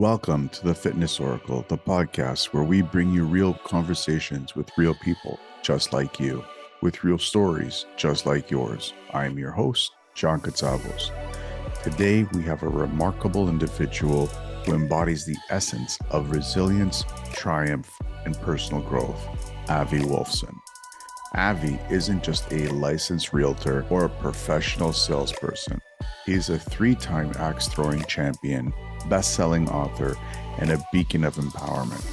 Welcome to the Fitness Oracle, the podcast where we bring you real conversations with real people just like you, with real stories just like yours. I am your host, John Katsavos. Today, we have a remarkable individual who embodies the essence of resilience, triumph, and personal growth, Avi Wolfson. Avi isn't just a licensed realtor or a professional salesperson. He's a three-time axe-throwing champion, best-selling author, and a beacon of empowerment.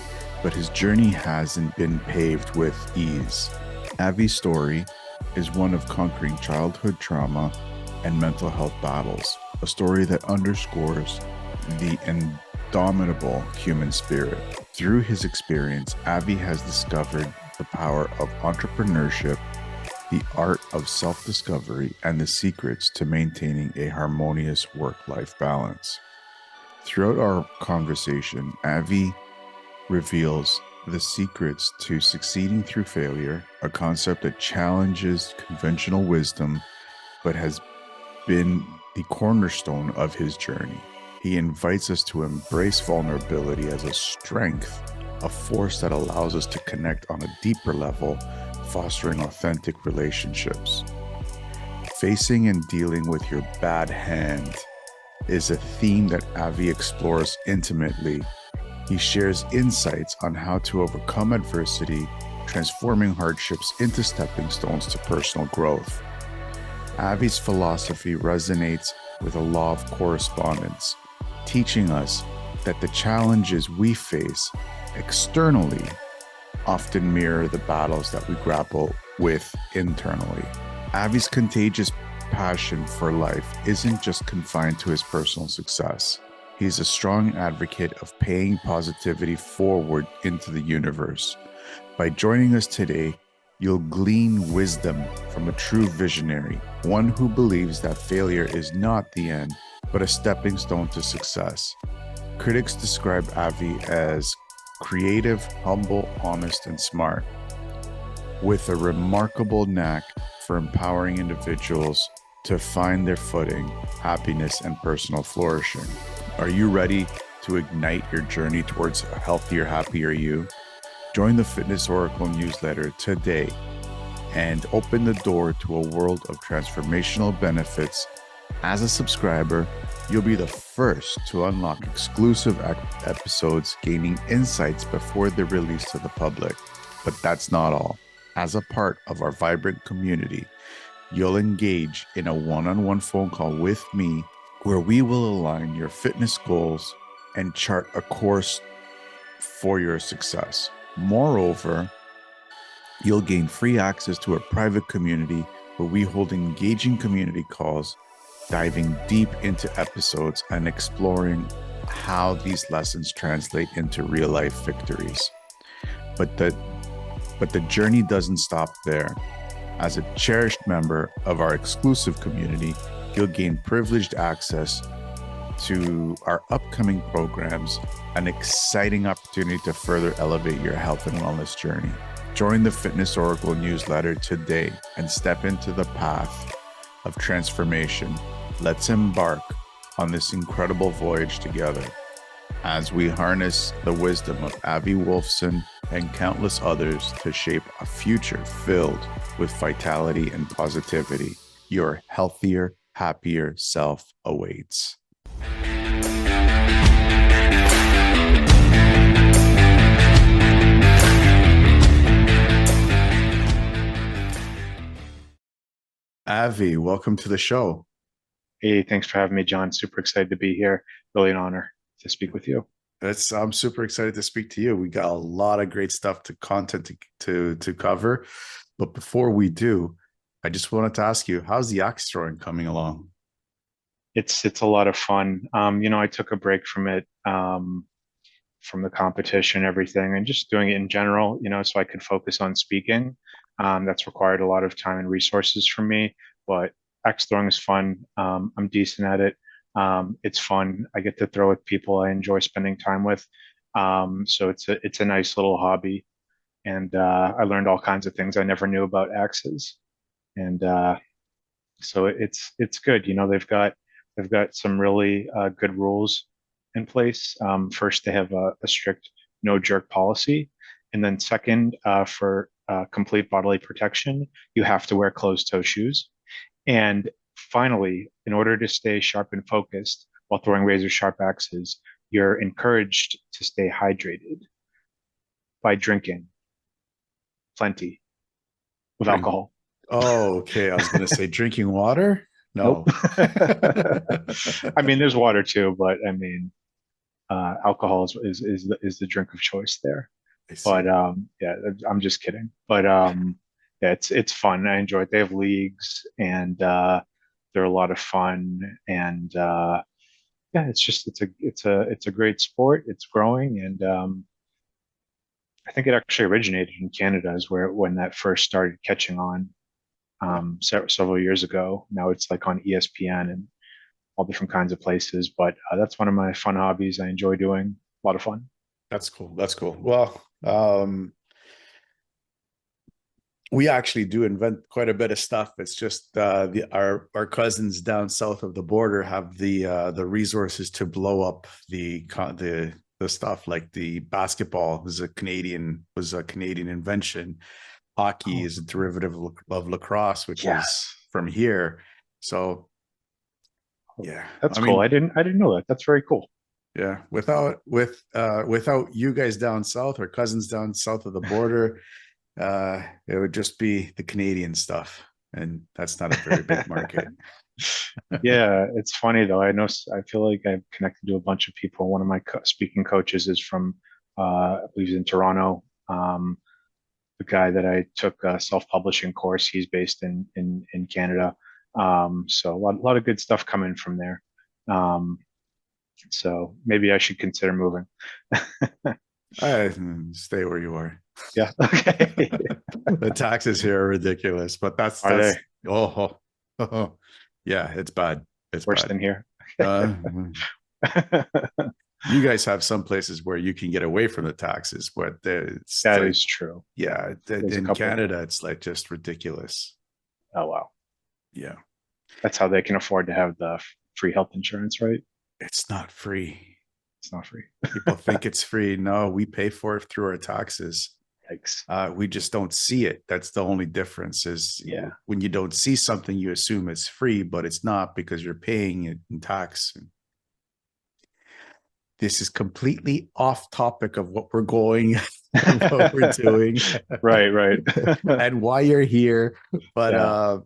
But his journey hasn't been paved with ease. Avi's story is one of conquering childhood trauma and mental health battles, a story that underscores the indomitable human spirit. Through his experience, Avi has discovered the power of entrepreneurship, the art of self-discovery, and the secrets to maintaining a harmonious work-life balance. Throughout our conversation, Avi reveals the secrets to succeeding through failure, a concept that challenges conventional wisdom but has been the cornerstone of his journey. He invites us to embrace vulnerability as a strength, a force that allows us to connect on a deeper level, fostering authentic relationships. Facing and dealing with your bad hand is a theme that Avi explores intimately. He shares insights on how to overcome adversity, transforming hardships into stepping stones to personal growth. Avi's philosophy resonates with the Law of Correspondence, teaching us that the challenges we face externally often mirror the battles that we grapple with internally. Avi's contagious passion for life isn't just confined to his personal success. He's a strong advocate of paying positivity forward into the universe. By joining us today, you'll glean wisdom from a true visionary, one who believes that failure is not the end, but a stepping stone to success. Critics describe Avi as creative, humble, honest, and smart, with a remarkable knack for empowering individuals to find their footing, happiness, and personal flourishing. Are you ready to ignite your journey towards a healthier, happier you? Join the Fitness Oracle newsletter today and open the door to a world of transformational benefits. As a subscriber, you'll be the first to unlock exclusive episodes, gaining insights before they're released to the public. But that's not all. As a part of our vibrant community, you'll engage in a one-on-one phone call with me where we will align your fitness goals and chart a course for your success. Moreover, you'll gain free access to a private community where we hold engaging community calls, diving deep into episodes and exploring how these lessons translate into real-life victories. But the journey doesn't stop there. As a cherished member of our exclusive community, you'll gain privileged access to our upcoming programs, an exciting opportunity to further elevate your health and wellness journey. Join the Fitness Oracle newsletter today and step into the path of transformation. Let's embark on this incredible voyage together as we harness the wisdom of Avi Wolfson and countless others to shape a future filled with vitality and positivity. Your healthier, happier self awaits. Avi, welcome to the show. Hey, thanks for having me, John. Super excited to be here. Really an honor to speak with you. I'm super excited to speak to you. We got a lot of great stuff to cover. But before we do, I just wanted to ask you, how's the axe throwing coming along? It's a lot of fun. I took a break from it, from the competition, everything, and just doing it in general, so I could focus on speaking. That's required a lot of time and resources from me, but axe throwing is fun. I'm decent at it. It's fun. I get to throw with people I enjoy spending time with. So it's a nice little hobby, and I learned all kinds of things I never knew about axes. And so it's good. They've got some really good rules in place. First, they have a strict no jerk policy. And then, second, for complete bodily protection, you have to wear closed toe shoes. And finally, in order to stay sharp and focused while throwing razor sharp axes, you're encouraged to stay hydrated by drinking plenty of Drink. alcohol. Oh, okay. I was going to say drinking water. Nope. No. I mean, there's water too, but I mean, alcohol is the drink of choice there. I see. But yeah, I'm just kidding. But yeah, it's fun. I enjoy it. They have leagues, and they're a lot of fun. And yeah, it's a great sport. It's growing, and I think it actually originated in Canada, is where when that first started catching on Yeah, several years ago. Now it's like on ESPN and all different kinds of places. But that's one of my fun hobbies. I enjoy doing. A lot of fun. that's cool. That's cool. Well, we actually do invent quite a bit of stuff. It's just our cousins down south of the border have the resources to blow up the stuff. Like the basketball was a Canadian invention. Hockey Oh, is a derivative of lacrosse, which is yes. from here. So yeah, That's I cool. mean, I didn't know that. That's very cool. yeah, without you guys down south or cousins down south of the border, it would just be the Canadian stuff, and that's not a very big market. Yeah, it's funny though. I feel like I've connected to a bunch of people. One of my speaking coaches is from, I believe he's in Toronto. The guy that I took a self-publishing course, he's based in Canada. So a lot of good stuff coming from there. Um, so maybe I should consider moving. Stay where you are. Yeah. Okay. The taxes here are ridiculous, but Are they oh, yeah, it's bad. It's worse bad. than here? Uh, you guys have some places where you can get away from the taxes, but it's That like, is true. yeah, There's a in couple. Canada, it's like just ridiculous. Oh wow. Yeah, That's how they can afford to have the free health insurance, right? it's not free. It's not free. People think it's free. No, we pay for it through our taxes. Yikes. We just don't see it. That's the only difference is Yeah. when you don't see something, you assume it's free, but it's not because you're paying it in tax. This is completely off topic of what we're going, what we're doing, Right, right. and why you're here. But Yeah.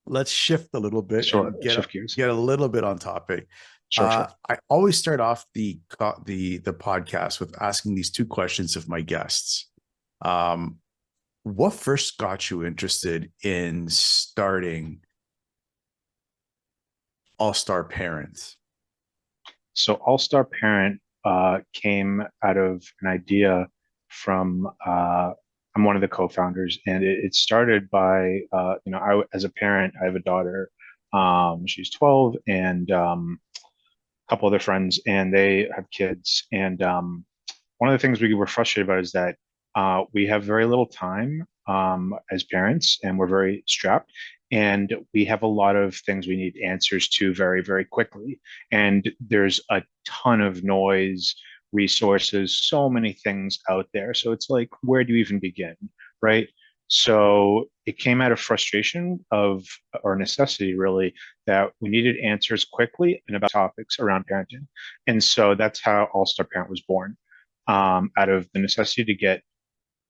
let's shift a little bit Sure. and Shift gears. get a little bit on topic. Sure, sure. I always start off the podcast with asking these two questions of my guests. What first got you interested in starting All Star Parents? So All Star Parent came out of an idea from I'm one of the co-founders, and it started by as a parent, I have a daughter. She's 12, and a couple other friends, and they have kids. And one of the things we were frustrated about is that we have very little time as parents, and we're very strapped. And we have a lot of things we need answers to very, very quickly. And there's a ton of noise, resources, so many things out there. So it's like, where do you even begin? Right. So it came out of frustration of, or necessity really, that we needed answers quickly and about topics around parenting. And so that's how All Star Parent was born, out of the necessity to get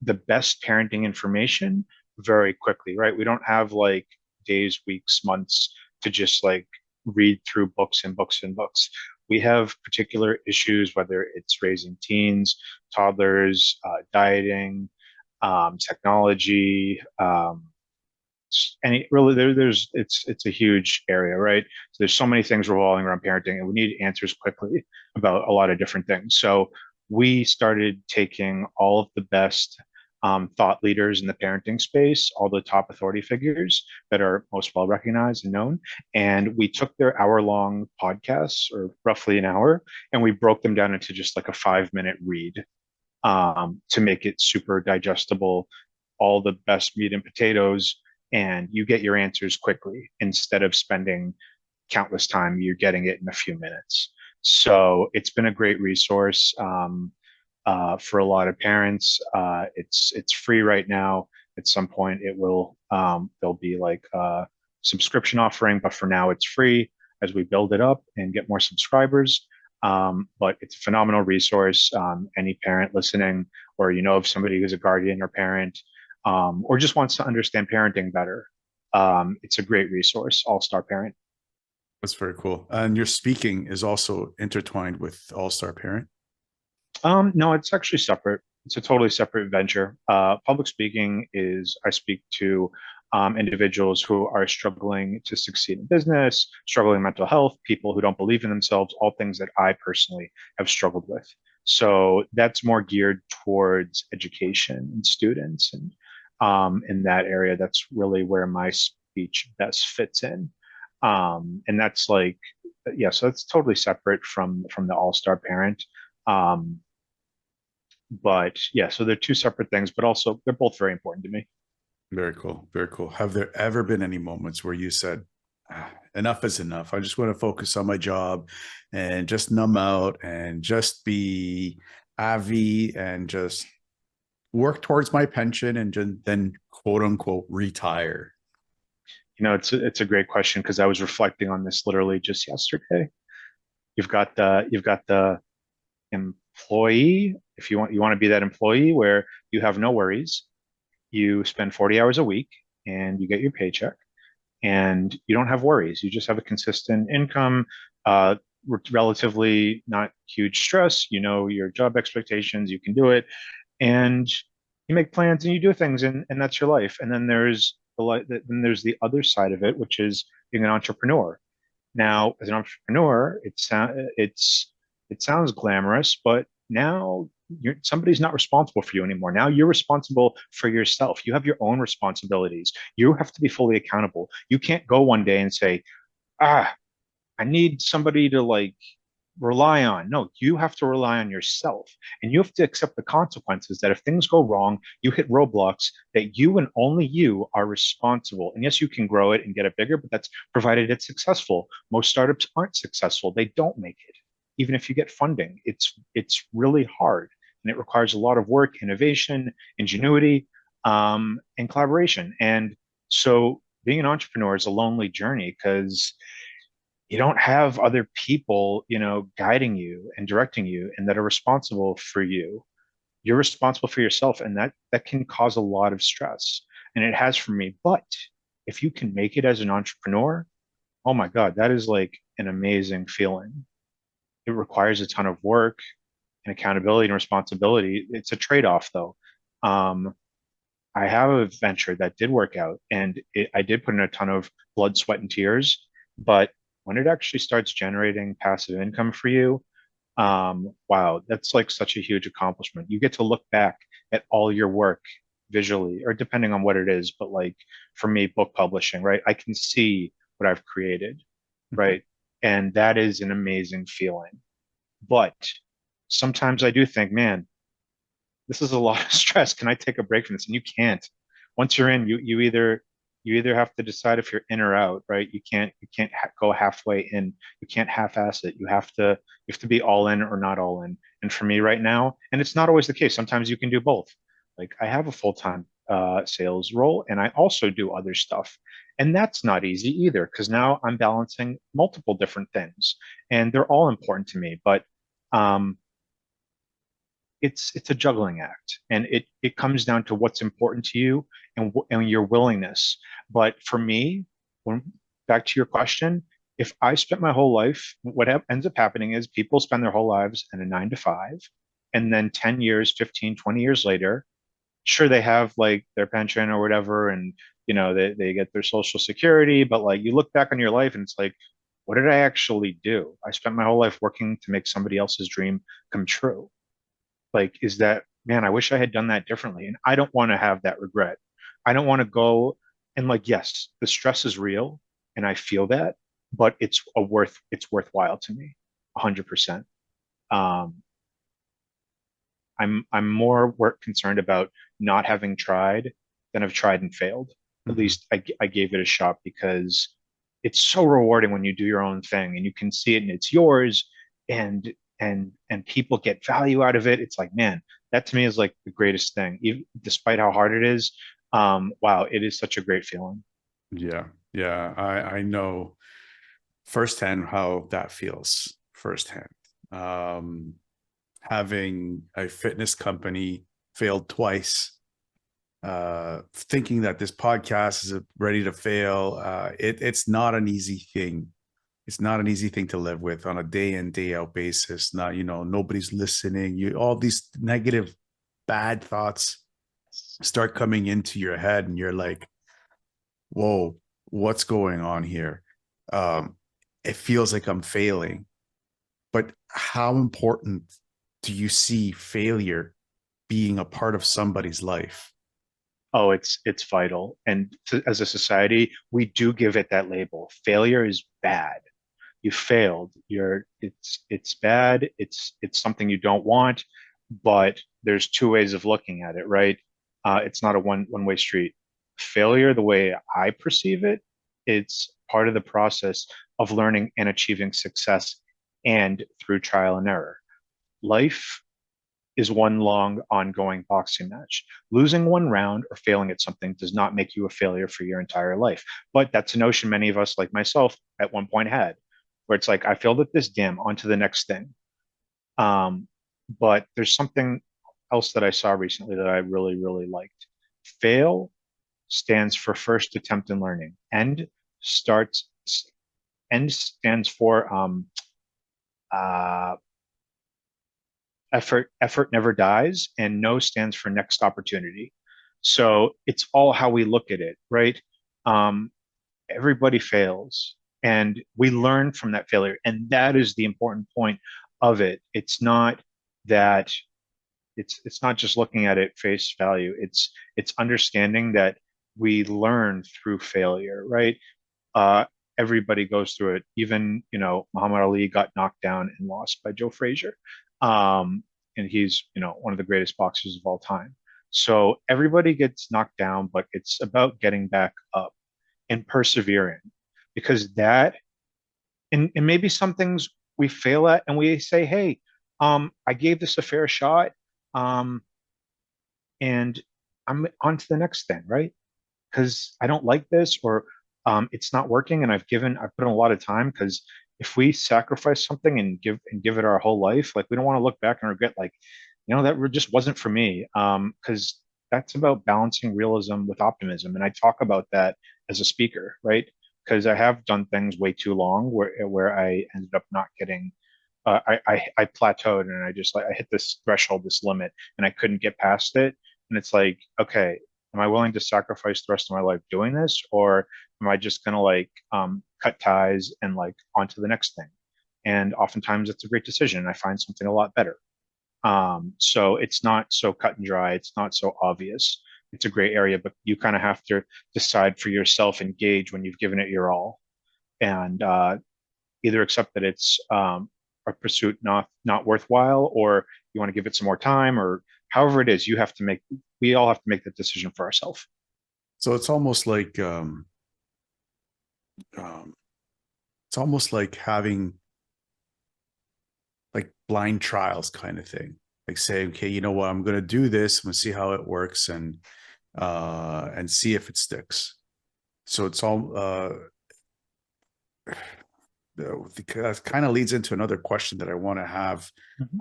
the best parenting information very quickly, right? We don't have like days, weeks, months to just like read through books and books and books. We have particular issues, whether it's raising teens, toddlers, dieting, technology, and really it's a huge area, right? So there's so many things revolving around parenting, and we need answers quickly about a lot of different things. So we started taking all of the best thought leaders in the parenting space, all the top authority figures that are most well recognized and known, and we took their hour-long podcasts, or roughly an hour, and we broke them down into just like a 5-minute read, to make it super digestible, all the best meat and potatoes, and you get your answers quickly instead of spending countless time. You're getting it in a few minutes. So it's been a great resource for a lot of parents. It's free right now. At some point, there'll be like a subscription offering, but for now, it's free as we build it up and get more subscribers. But it's a phenomenal resource. Any parent listening, or you know of somebody who's a guardian or parent, or just wants to understand parenting better, it's a great resource. All Star Parent. That's very cool. And your speaking is also intertwined with All Star Parent. No, it's actually separate. It's a totally separate venture. Public speaking is I speak to individuals who are struggling to succeed in business, struggling in mental health, people who don't believe in themselves, all things that I personally have struggled with. So that's more geared towards education and students, and in that area, that's really where my speech best fits in. And that's like, yeah, so that's totally separate from the All Star Parent. Um, but yeah, so they're two separate things, but also they're both very important to me. Very cool. Very cool. Have there ever been any moments where you said, enough is enough. I just want to focus on my job and just numb out and just be Avi and just work towards my pension and then quote unquote retire? It's a great question because I was reflecting on this literally just yesterday. You've got the employee, if you want to be that employee where you have no worries, you spend 40 hours a week and you get your paycheck and you don't have worries. You just have a consistent income, uh, relatively not huge stress. You know your job expectations, you can do it, and you make plans and you do things, and that's your life. And then there's the other side of it, which is being an entrepreneur. Now, as an entrepreneur, it sounds glamorous, but now somebody's not responsible for you anymore. Now you're responsible for yourself. You have your own responsibilities. You have to be fully accountable. You can't go one day and say, ah, I need somebody to like rely on. No, you have to rely on yourself, and you have to accept the consequences that if things go wrong, you hit roadblocks, that you and only you are responsible. And yes, you can grow it and get it bigger, but that's provided it's successful. Most startups aren't successful. They don't make it. Even if you get funding, it's really hard, and it requires a lot of work, innovation, ingenuity, and collaboration. And so being an entrepreneur is a lonely journey because you don't have other people, guiding you and directing you and that are responsible for you. You're responsible for yourself, and that can cause a lot of stress. And it has for me. But if you can make it as an entrepreneur, oh my God, that is like an amazing feeling. It requires a ton of work and accountability and responsibility. It's a trade-off though. Um, I have a venture that did work out, and I did put in a ton of blood, sweat, and tears. But when it actually starts generating passive income for you, wow, that's like such a huge accomplishment. You get to look back at all your work visually, or depending on what it is. But like for me, book publishing, right? I can see what I've created, right? And that is an amazing feeling. But sometimes I do think, man, this is a lot of stress. Can I take a break from this? And you can't. Once you're in, you either have to decide if you're in or out, right? You can't go halfway in. You can't half-ass it. You have to be all in or not all in. And for me right now, and it's not always the case. Sometimes you can do both. Like I have a full-time sales role, and I also do other stuff, and that's not easy either because now I'm balancing multiple different things, and they're all important to me. But um, it's a juggling act, and it comes down to what's important to you and your willingness. But for me, when back to your question, if I spent my whole life, what ends up happening is people spend their whole lives in a 9 to 5, and then 10 years, 15, 20 years later, sure they have like their pension or whatever, and they get their social security, but like you look back on your life and it's like, what did I actually do? I spent my whole life working to make somebody else's dream come true. Like, is that, man, I wish I had done that differently. And I don't want to have that regret. I don't want to go and like, yes, the stress is real and I feel that, but it's worthwhile to me, 100%. Um, I'm more work concerned about not having tried than have tried and failed. At Mm-hmm. least I gave it a shot because it's so rewarding when you do your own thing and you can see it and it's yours. and people get value out of it. It's like, man, that to me is like the greatest thing, even despite how hard it is. Wow, it is such a great feeling. Yeah. Yeah. I know firsthand how that feels firsthand. Um, Having a fitness company failed twice, thinking that this podcast is ready to fail. It's not an easy thing. It's not an easy thing to live with on a day in, day out basis. Not, nobody's listening. All these negative, bad thoughts start coming into your head, and you're like, whoa, what's going on here? Um, it feels like I'm failing. But how important do you see failure being a part of somebody's life? Oh, it's vital. And as a society, we do give it that label. Failure is bad. You failed. It's bad. It's something you don't want. But there's two ways of looking at it, right? It's not a one way street. Failure, the way I perceive it, it's part of the process of learning and achieving success, and through trial and error. Life is one long, ongoing boxing match. Losing one round or failing at something does not make you a failure for your entire life. But that's a notion many of us, like myself, at one point had, where it's like, I failed at this, damn, on to the next thing. Um, but there's something else that I saw recently that I really, really liked. Fail stands for first attempt in learning. Starts, End stands for uh, effort never dies, and no stands for next opportunity. So it's all how we look at it, right? um, Everybody fails, and we learn from that failure, and that is the important point of it. That it's not just looking at it face value. It's understanding that we learn through failure, right? uh, Everybody goes through it. Even, Muhammad Ali got knocked down and lost by Joe Frazier. And he's, one of the greatest boxers of all time. So everybody gets knocked down, but it's about getting back up and persevering, because and maybe some things we fail at and we say, hey, I gave this a fair shot. Um, and I'm on to the next thing, right? Because I don't like this, or it's not working, and I've put in a lot of time. Because if we sacrifice something and give it our whole life, like, we don't want to look back and regret, like, that just wasn't for me. Because that's about balancing realism with optimism, and I talk about that as a speaker, right? Because I have done things way too long where I ended up not getting. I plateaued, and I just, like, I hit this threshold, this limit, and I couldn't get past it. And it's like, okay, am I willing to sacrifice the rest of my life doing this, or am I just gonna, like, cut ties and, like, on to the next thing? And oftentimes it's a great decision. I find something a lot better. So it's not so cut and dry. It's not so obvious. It's a gray area, but you kind of have to decide for yourself and gauge when you've given it your all, and either accept that it's a pursuit not worthwhile, or you want to give it some more time, or however it is. We all have to make that decision for ourselves. So um, it's almost like having like blind trials kind of thing. Like say, okay, you know what, I'm going to do this. I'm going to see how it works, and see if it sticks. So it's all that kind of leads into another question that Mhm.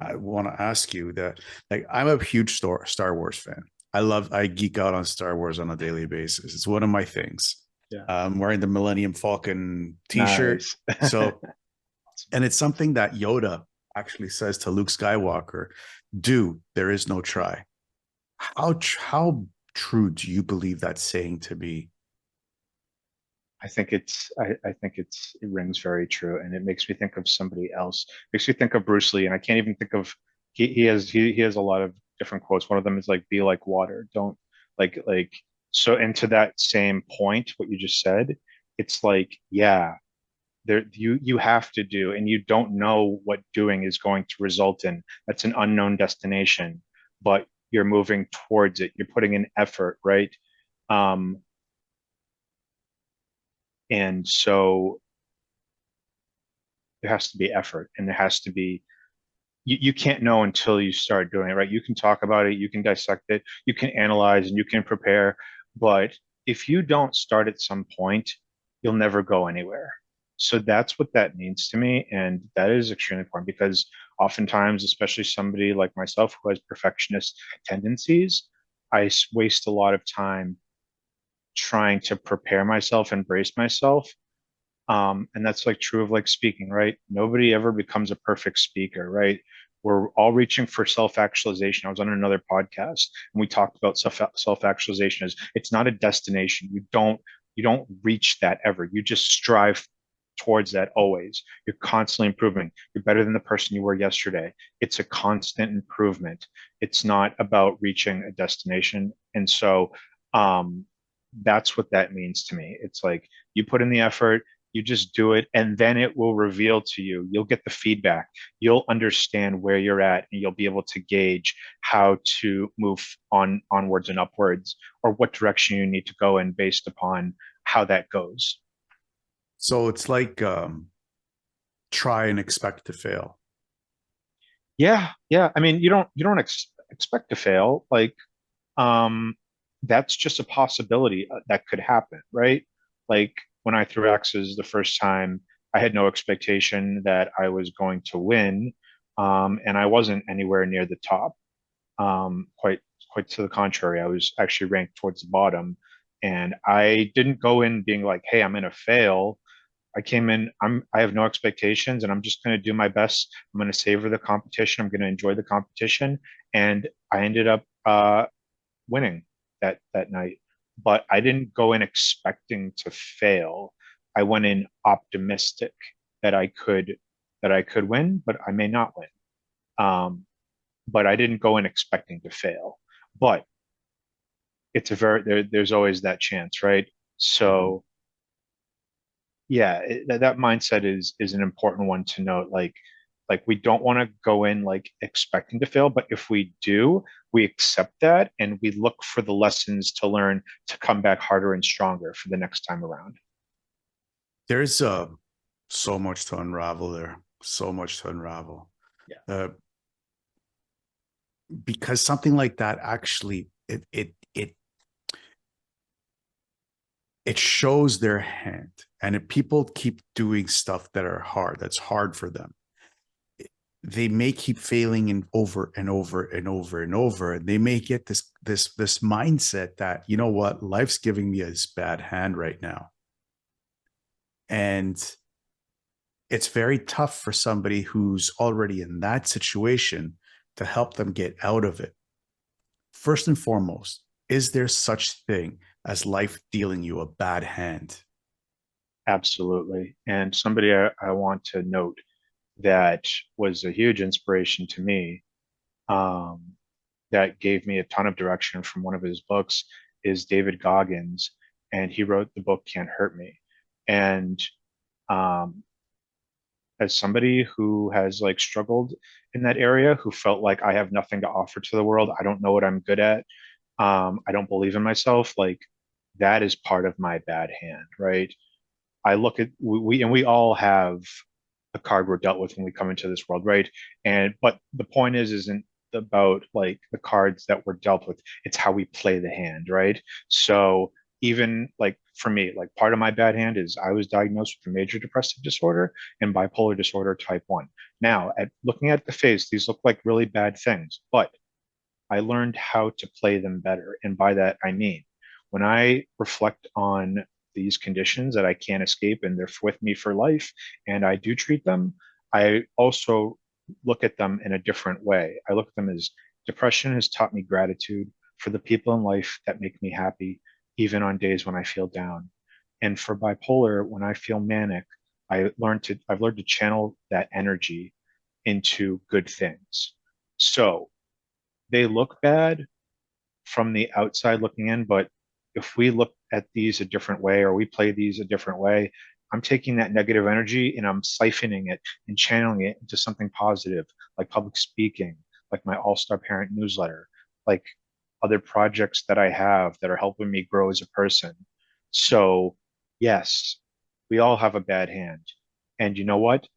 I want to ask you. That, like, I'm a huge Star Wars fan. I geek out on Star Wars on a daily basis. It's one of my things. Yeah. I'm wearing the Millennium Falcon t-shirt. Nice. So, and it's something that Yoda actually says to Luke Skywalker: "Do there is no try." How true do you believe that saying to be? I think it rings very true, and it makes me think of somebody else. Makes me think of Bruce Lee, and I can't even think of. He has a lot of different quotes. One of them is like, "Be like water, don't like." So, and to that same point, what you just said, it's like, yeah, you have to do, and you don't know what doing is going to result in. That's an unknown destination, but you're moving towards it. You're putting in effort, right? Um, and so there has to be effort, and there has to be, you can't know until you start doing it, right? You can talk about it, you can dissect it, you can analyze, and you can prepare. But if you don't start at some point, you'll never go anywhere. So that's what that means to me. And that is extremely important because oftentimes, especially somebody like myself who has perfectionist tendencies, waste a lot of time trying to prepare myself and brace myself, and that's like true of like speaking, right? Nobody ever becomes a perfect speaker, right? We're all reaching for self-actualization. I was on another podcast and we talked about self-actualization as it's not a destination. You don't reach that ever. You just strive towards that always. You're constantly improving. You're better than the person you were yesterday. It's a constant improvement. It's not about reaching a destination. And so um that's what that means to me. It's like you put in the effort, you just do it, and then it will reveal to you. You'll get the feedback. You'll understand where you're at, and you'll be able to gauge how to move onwards and upwards, or what direction you need to go in based upon how that goes. So it's like try and expect to fail. Yeah, yeah. I mean, you don't expect to fail. Like, um, that's just a possibility that could happen, right? Like when I threw axes the first time, I had no expectation that I was going to win, and I wasn't anywhere near the top. Quite to the contrary, I was actually ranked towards the bottom, and I didn't go in being like, "Hey, I'm gonna fail." I came in, I have no expectations and I'm just going to do my best. I'm going to savor the competition. I'm going to enjoy the competition. And I ended up winning that night. But I didn't go in expecting to fail. I went in optimistic that I could that I could win, but I may not win. But I didn't go in expecting to fail. But there's always that chance, right? Mhm. So yeah, that mindset is an important one to note. Like we don't want to go in like expecting to fail, but if we do, we accept that and we look for the lessons to learn to come back harder and stronger for the next time around. There's so much to unravel there. So much to unravel. Yeah, Uh, because something like that actually it shows their hand. And if people keep doing stuff that's hard for them, they may keep failing and over and over and over and over. And they may get this mindset that, you know what, life's giving me a bad hand right now. And it's very tough for somebody who's already in that situation to help them get out of it. First and foremost, is there such thing as life dealing you a bad hand? absolutely. And somebody I want to note that was a huge inspiration to me, um, that gave me a ton of direction from one of his books is David Goggins, and he wrote the book Can't Hurt Me. And um, as somebody who has like struggled in that area, who felt like I have nothing to offer to the world, I don't know what I'm good at, I don't believe in myself, like that is part of my bad hand, right? I look at we all have a card we're dealt with when we come into this world, right? And but the point isn't about like the cards that we're dealt with. It's how we play the hand, right? So even like for me, like part of my bad hand is I was diagnosed with a major depressive disorder and bipolar disorder type 1. Now, at looking at the face, these look like really bad things, but I learned how to play them better. And by that, I mean, when I reflect on these conditions that I can't escape and they're with me for life, and I do treat them, I also look at them in a different way. I look at them as depression has taught me gratitude for the people in life that make me happy, even on days when I feel down. And for bipolar, when I feel manic, I've learned to channel that energy into good things. So they look bad from the outside looking in, but if we look at these a different way or we play these a different way, I'm taking that negative energy and I'm siphoning it and channeling it into something positive, like public speaking, like my All-Star Parent newsletter, like other projects that I have that are helping me grow as a person. So, yes, we all have a bad hand. And you know what?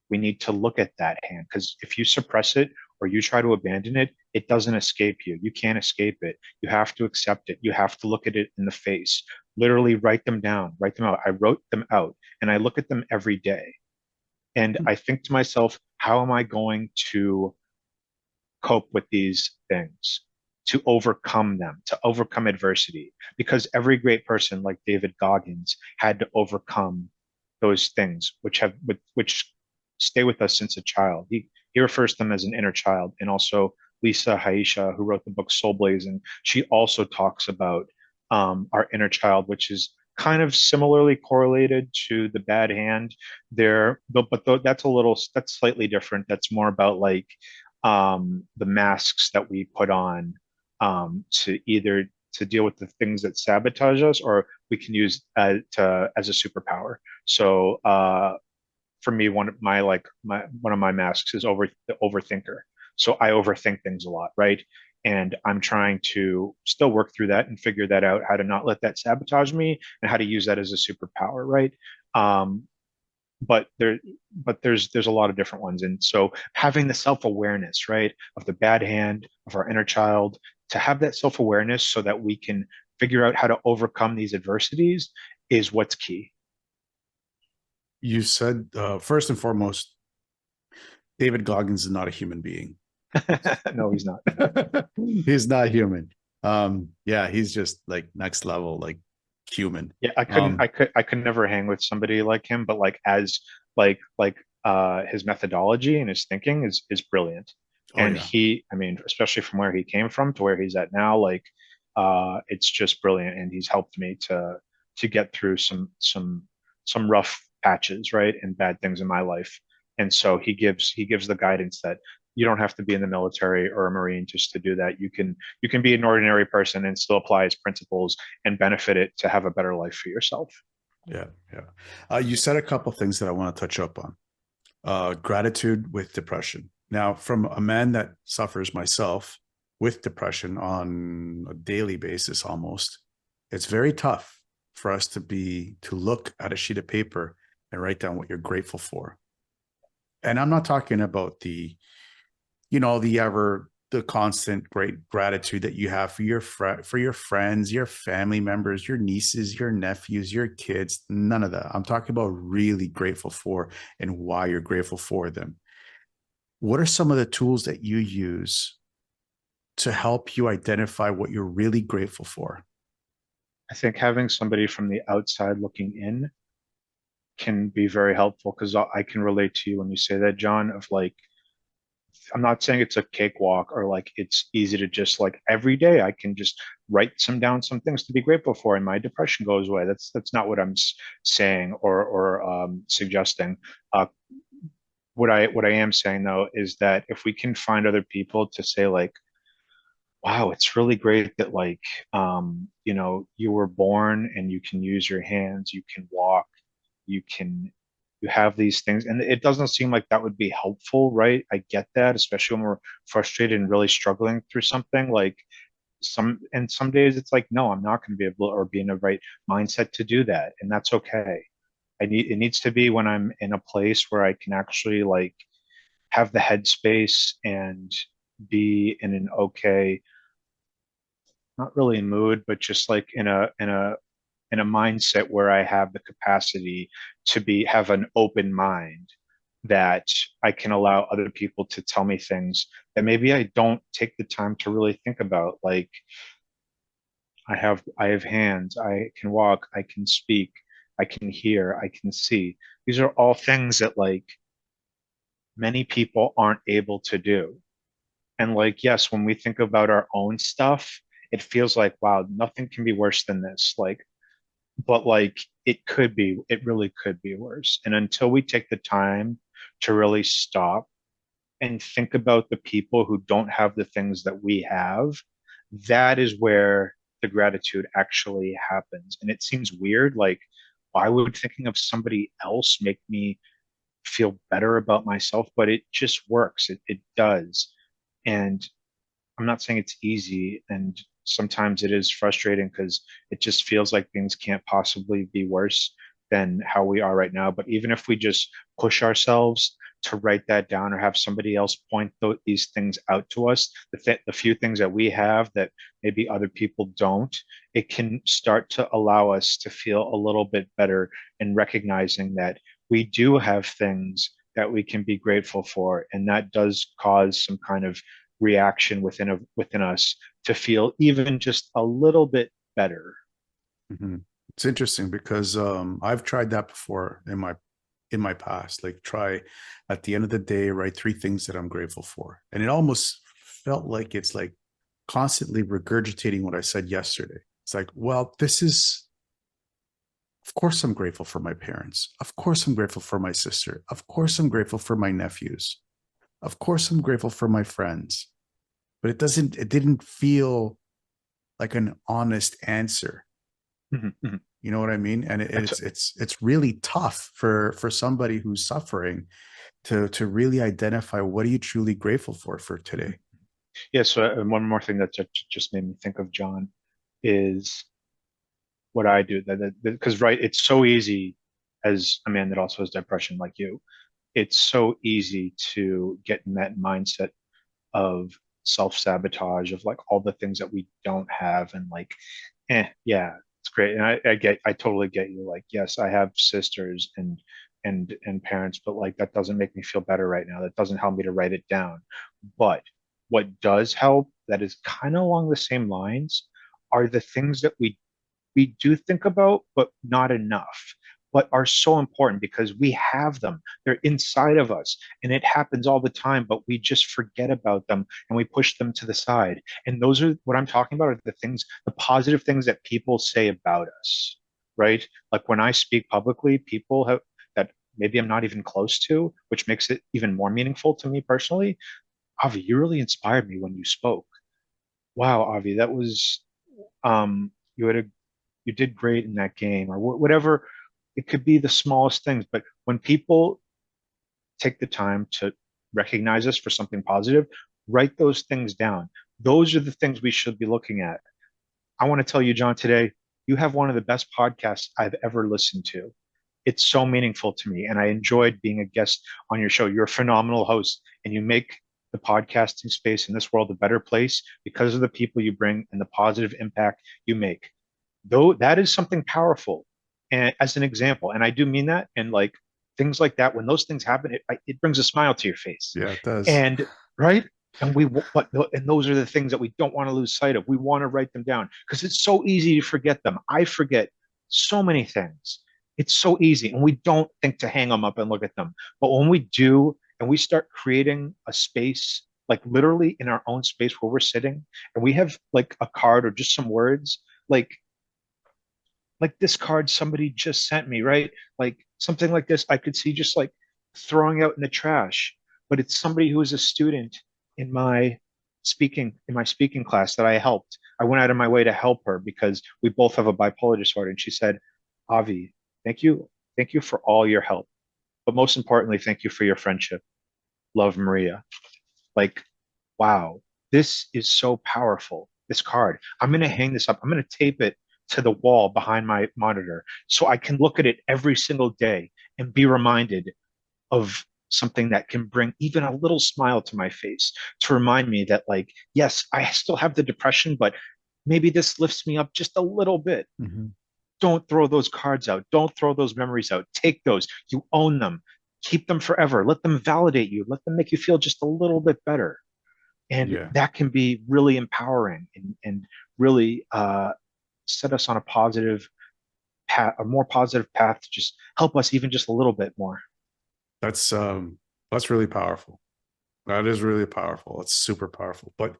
we need to look at that hand, because if you suppress it or you try to abandon it, it doesn't escape you. You can't escape it. You have to accept it. You have to look at it in the face. Literally write them down, write them out. I wrote them out and I look at them every day. And I think to myself, how am I going to cope with these things, to overcome them, to overcome adversity? Because every great person like David Goggins had to overcome those things which stay with us since a child. He refers to them as an inner child. And also Lisa Haisha, who wrote the book Soul Blazing, she also talks about our inner child, which is kind of similarly correlated to the bad hand there, but that's slightly different. That's more about like the masks that we put on to either to deal with the things that sabotage us, or we can use as a superpower. So for me, one of my masks is the overthinker. So I overthink things a lot, right? And I'm trying to still work through that and figure that out, how to not let that sabotage me and how to use that as a superpower, right? Um, but there's a lot of different ones, and so having the self-awareness, right, of the bad hand, of our inner child, to have that self-awareness so that we can figure out how to overcome these adversities is what's key. You said, first and foremost, David Goggins is not a human being. No, he's not. He's not human. Yeah, he's just like next level, like human. Yeah, Um, I could never hang with somebody like him, but like as like his methodology and his thinking is brilliant. oh And yeah. I mean, especially from where he came from to where he's at now, like it's just brilliant. And he's helped me to get through some rough patches, right, and bad things in my life. And so he gives the guidance that you don't have to be in the military or a Marine just to do that. You can be an ordinary person and still apply his principles and benefit it to have a better life for yourself. Yeah, yeah. You said a couple things that I want to touch up on. Gratitude with depression. Now, from a man that suffers myself with depression on a daily basis almost, it's very tough for us to look at a sheet of paper and write down what you're grateful for. And I'm not talking about the constant great gratitude that you have for for your friends, your family members, your nieces, your nephews, your kids. None of that. I'm talking about really grateful for and why you're grateful for them. What are some of the tools that you use to help you identify what you're really grateful for? I think having somebody from the outside looking in can be very helpful, because I can relate to you when you say that, John, of like, I'm not saying it's a cakewalk or like it's easy to just like every day I can just write some things to be grateful for and my depression goes away. That's not what I'm saying or suggesting. Uh, what I am saying though is that if we can find other people to say like, wow, it's really great that like you know, you were born and you can use your hands, you can walk, you can you have these things, and it doesn't seem like that would be helpful, right? I get that, especially when we're frustrated and really struggling through something. Like some days it's like, no, I'm not going to be able or be in the right mindset to do that, and that's okay. It needs to be when I'm in a place where I can actually like have the headspace and be in an okay, not really mood, but just like in a mindset where I have the capacity to be have an open mind, that I can allow other people to tell me things that maybe I don't take the time to really think about. Like I have hands, I can walk, I can speak, I can hear, I can see. These are all things that like many people aren't able to do. And like, yes, when we think about our own stuff, it feels like, wow, nothing can be worse than this. Like, but like it really could be worse. And until we take the time to really stop and think about the people who don't have the things that we have, that is where the gratitude actually happens. And it seems weird, like, why would thinking of somebody else make me feel better about myself? But it just works. It does. And I'm not saying it's easy, and sometimes it is frustrating because it just feels like things can't possibly be worse than how we are right now. But even if we just push ourselves to write that down or have somebody else point these things out to us, the few things that we have that maybe other people don't, it can start to allow us to feel a little bit better in recognizing that we do have things that we can be grateful for, and that does cause some kind of reaction within us to feel even just a little bit better. Mhm. It's interesting because I've tried that before in my past. Like, try at the end of the day, write three things that I'm grateful for, and it almost felt like it's like constantly regurgitating what I said yesterday. It's like, well, this is, of course, I'm grateful for my parents. Of course, I'm grateful for my sister. Of course, I'm grateful for my nephews. Of course, I'm grateful for my friends. But it didn't feel like an honest answer. Mhm, mhm. You know what I mean? And I t- it's really tough for somebody who's suffering to really identify what are you truly grateful for mhm. today. Yeah, so one more thing that just made me think of, John, is what I do. That because right, it's so easy as a man that also has depression like you. It's so easy to get in that mindset of self-sabotage of like all the things that we don't have and like, yeah, it's great. And I totally get you. Like, yes, I have sisters and parents, but like that doesn't make me feel better right now. That doesn't help me to write it down. But what does help, that is kind of along the same lines, are the things that we do think about, but not enough, but are so important because we have them. They're inside of us. And it happens all the time, but we just forget about them and we push them to the side. And those are what I'm talking about, are the things, the positive things that people say about us, right? Like when I speak publicly, people have that maybe I'm not even close to, which makes it even more meaningful to me personally. Avi, you really inspired me when you spoke. Wow, Avi, that was you had a you did great in that game, or whatever. It could be the smallest things, but when people take the time to recognize us for something positive, write those things down. Those are the things we should be looking at. I want to tell you, John, today, you have one of the best podcasts I've ever listened to. It's so meaningful to me, and I enjoyed being a guest on your show. You're a phenomenal host, and you make the podcasting space in this world a better place because of the people you bring and the positive impact you make. Though that is something powerful, and as an example, and I do mean that, and like things like that, when those things happen, it brings a smile to your face. Yeah, it does. And right, and and those are the things that we don't want to lose sight of. We want to write them down because it's so easy to forget them. I forget so many things. It's so easy, and we don't think to hang them up and look at them. But when we do, and we start creating a space, like literally in our own space where we're sitting, and we have like a card or just some words, like this card somebody just sent me, right? Like something like this, I could see just like throwing out in the trash. But it's somebody who is a student in my speaking class that I helped. I went out of my way to help her because we both have a bipolar disorder. And she said, Avi, thank you. Thank you for all your help. But most importantly, thank you for your friendship. Love, Maria. Like, wow, this is so powerful. This card. I'm going to hang this up. I'm going to tape it to the wall behind my monitor so I can look at it every single day and be reminded of something that can bring even a little smile to my face to remind me that, like, yes, I still have the depression, but maybe this lifts me up just a little bit. Mhm. Don't throw those cards out. Don't throw those memories out. Take those. You own them. Keep them forever. Let them validate you. Let them make you feel just a little bit better, and Yeah, that can be really empowering and really set us on a positive path, a more positive path to just help us even just a little bit more. that's um that's really powerful. That is really powerful. It's super powerful. But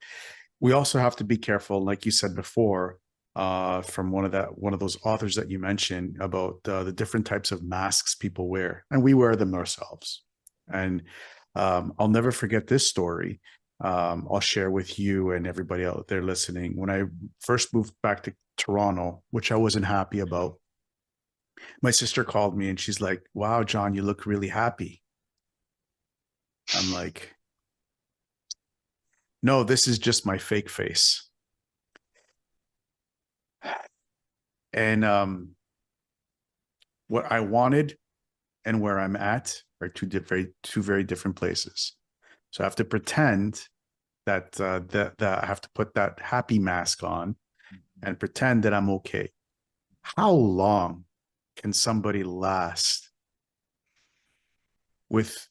we also have to be careful, like you said before, from one of those authors that you mentioned about the different types of masks people wear, and we wear them ourselves. And I'll never forget this story. I'll share with you and everybody out there listening. When I first moved back to Toronto, which I wasn't happy about, my sister called me and she's like, "Wow, John, you look really happy." I'm like, "No, this is just my fake face." And what I wanted and where I'm at right? Two very different places. So I have to pretend that I have to put that happy mask on and pretend that I'm okay. How long can somebody last with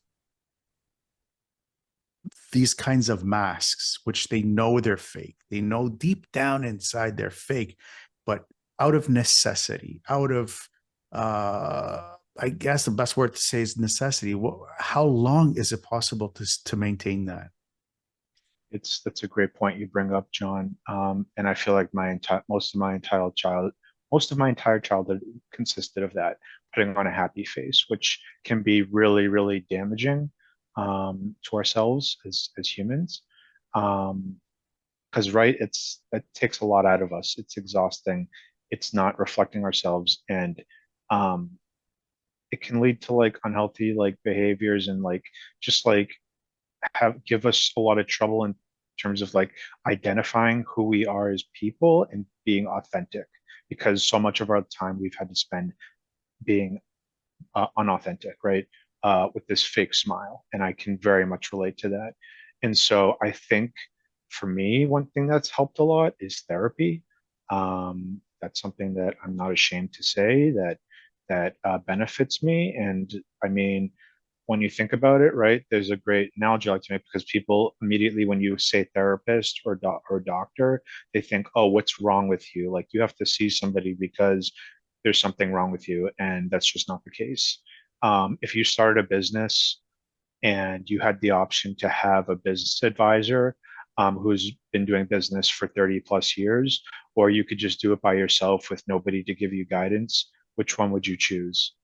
these kinds of masks, which they know they're fake? They know deep down inside they're fake, but out of necessity, out of I guess the best word to say is necessity. How long is it possible to maintain that? That's a great point you bring up, John. And I feel like most of my entire childhood consisted of that, putting on a happy face, which can be really, really damaging to ourselves as humans. Because right, that takes a lot out of us. It's exhausting. It's not reflecting ourselves, and um, it can lead to like unhealthy like behaviors and like just like have give us a lot of trouble in terms of like identifying who we are as people and being authentic because so much of our time we've had to spend being unauthentic, right? With this fake smile. And I can very much relate to that. And so I think for me, one thing that's helped a lot is therapy. That's something that I'm not ashamed to say that benefits me. And I mean, when you think about it, right, there's a great analogy I like to make because people immediately, when you say therapist or doctor, they think, oh, what's wrong with you? Like you have to see somebody because there's something wrong with you, and that's just not the case. If you started a business and you had the option to have a business advisor who's been doing business for 30 plus years, or you could just do it by yourself with nobody to give you guidance, which one would you choose?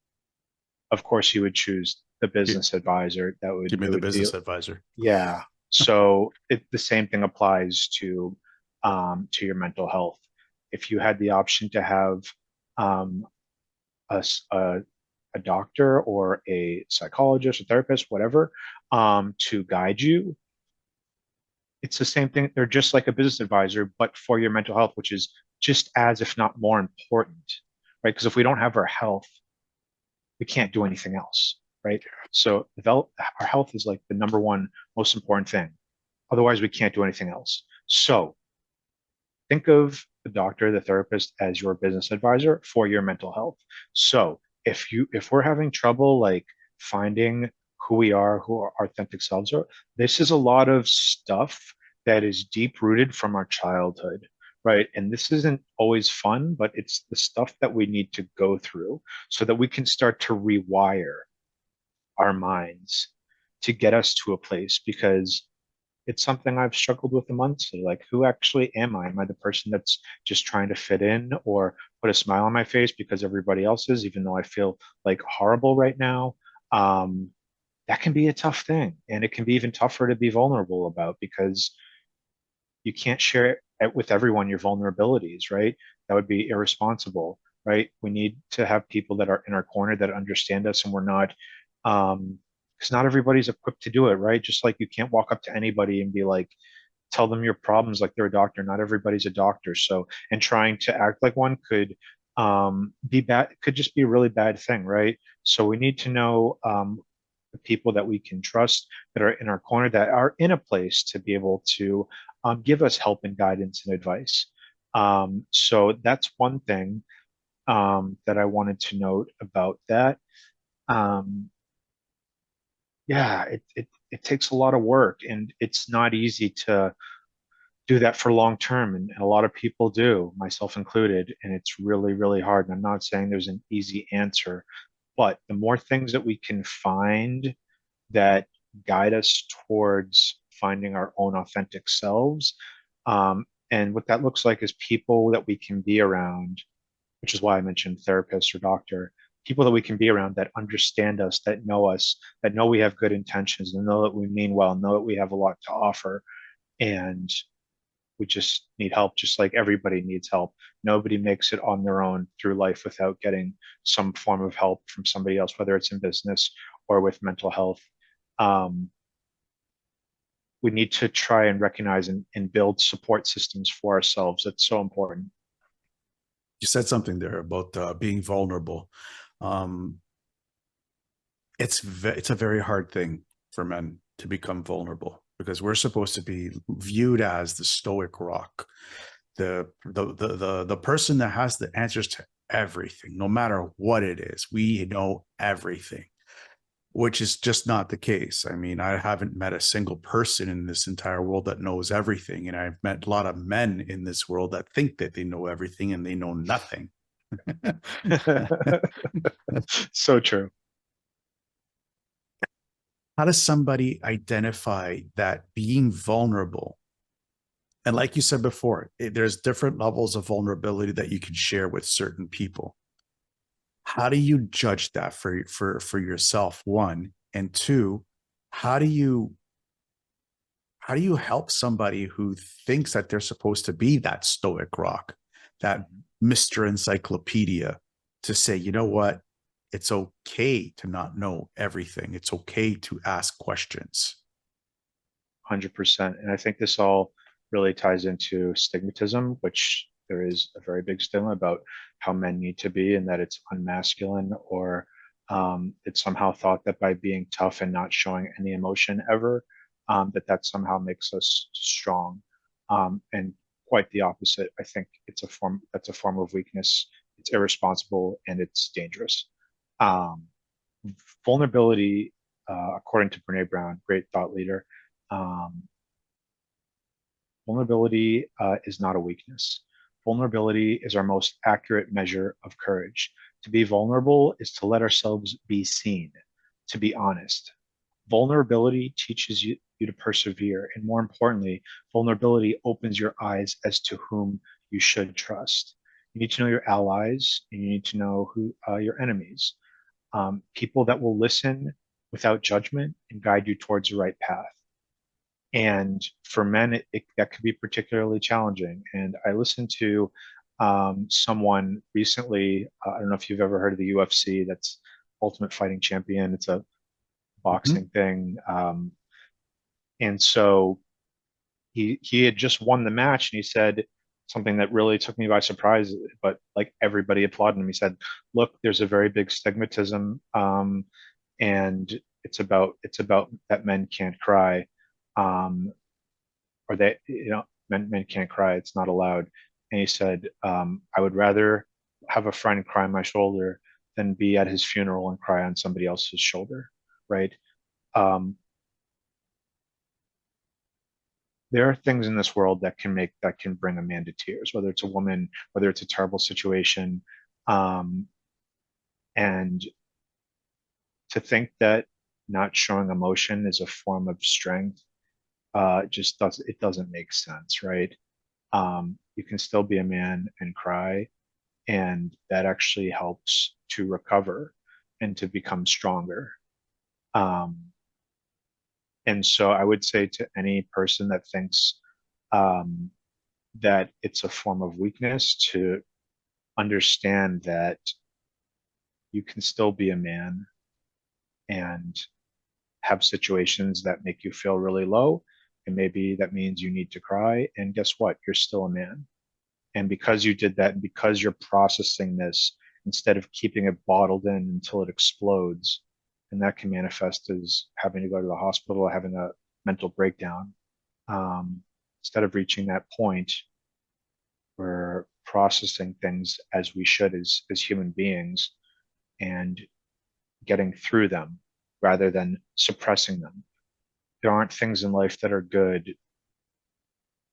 Of course, you would choose the Give, business advisor give me that the would deal. business advisor. Yeah. So the same thing applies to your mental health. If you had the option to have um, a, s- a doctor or a psychologist, a therapist, whatever, to guide you, it's the same thing. They're just like a business advisor, but for your mental health, which is just as, if not more important, right? Because if we don't have our health, we can't do anything else, right? So our health is like the number one most important thing. Otherwise, we can't do anything else. So think of the doctor, the therapist as your business advisor for your mental health. So if we're having trouble like finding who we are, who our authentic selves are, this is a lot of stuff that is deep rooted from our childhood, right? And this isn't always fun, but it's the stuff that we need to go through so that we can start to rewire our minds to get us to a place because it's something I've struggled with immensely. Like, who actually am I? Am I the person that's just trying to fit in or put a smile on my face because everybody else is, even though I feel like horrible right now? Um, that can be a tough thing. And it can be even tougher to be vulnerable about because you can't share it with everyone your vulnerabilities, right? That would be irresponsible, right? We need to have people that are in our corner that understand us and we're not, because not everybody's equipped to do it, right? Just like you can't walk up to anybody and be like, tell them your problems like they're a doctor. Not everybody's a doctor. So, and trying to act like one could be bad, could just be a really bad thing, right? So we need to know the people that we can trust that are in our corner that are in a place to be able to give us help and guidance and advice. So that's one thing that I wanted to note about that. Um, yeah, it takes a lot of work and it's not easy to do that for long term. And a lot of people do, myself included. And it's really, really hard. And I'm not saying there's an easy answer, but the more things that we can find that guide us towards finding our own authentic selves. And what that looks like is people that we can be around, which is why I mentioned therapist or doctor, people that we can be around that understand us, that know we have good intentions, and know that we mean well, know that we have a lot to offer. And we just need help, just like everybody needs help. Nobody makes it on their own through life without getting some form of help from somebody else, whether it's in business or with mental health. Um, we need to try and recognize and build support systems for ourselves. That's so important. You said something there about being vulnerable. Um, it's a very hard thing for men to become vulnerable because we're supposed to be viewed as the stoic rock, the person that has the answers to everything, no matter what it is. We know everything, which is just not the case. I mean, I haven't met a single person in this entire world that knows everything. And I've met a lot of men in this world that think that they know everything and they know nothing. So true. How does somebody identify that being vulnerable? And like you said before, there's different levels of vulnerability that you can share with certain people. How do you judge that for yourself? One, and two, how do you how do you help somebody who thinks that they're supposed to be that stoic rock, that Mr. Encyclopedia, to say, you know what? It's okay to not know everything. It's okay to ask questions. 100%. And I think this all really ties into stigmatism, which there is a very big stigma about how men need to be, and that it's unmasculine, or it's somehow thought that by being tough and not showing any emotion ever, that somehow makes us strong. And quite the opposite. I think that's a form of weakness. It's irresponsible and it's dangerous. Um, Vulnerability, according to Brene Brown, great thought leader, um, vulnerability is not a weakness. Vulnerability is our most accurate measure of courage. To be vulnerable is to let ourselves be seen, to be honest. Vulnerability teaches you to persevere. And more importantly, vulnerability opens your eyes as to whom you should trust. You need to know your allies and you need to know who your enemies. People that will listen without judgment and guide you towards the right path. And for men, that could be particularly challenging. And I listened to someone recently. I don't know if you've ever heard of the UFC. That's Ultimate Fighting Champion. It's a Mhm. boxing thing. And so he had just won the match, and he said something that really took me by surprise. But like everybody applauded him. He said, "Look, there's a very big stigmatism, and it's about that men can't cry." Um, or they, men can't cry. It's not allowed. And he said, I would rather have a friend cry on my shoulder than be at his funeral and cry on somebody else's shoulder. Right. Um, there are things in this world that can bring a man to tears, whether it's a woman, whether it's a terrible situation. Um, and to think that not showing emotion is a form of strength, just doesn't make sense, right? You can still be a man and cry, and that actually helps to recover and to become stronger. Um, and so I would say to any person that thinks um, that it's a form of weakness, to understand that you can still be a man and have situations that make you feel really low. And maybe that means you need to cry. And guess what? You're still a man. And because you did that, and because you're processing this instead of keeping it bottled in until it explodes, and that can manifest as having to go to the hospital or having a mental breakdown. Um, Instead of reaching that point, we're processing things as we should as human beings and getting through them rather than suppressing them. There aren't things in life that are good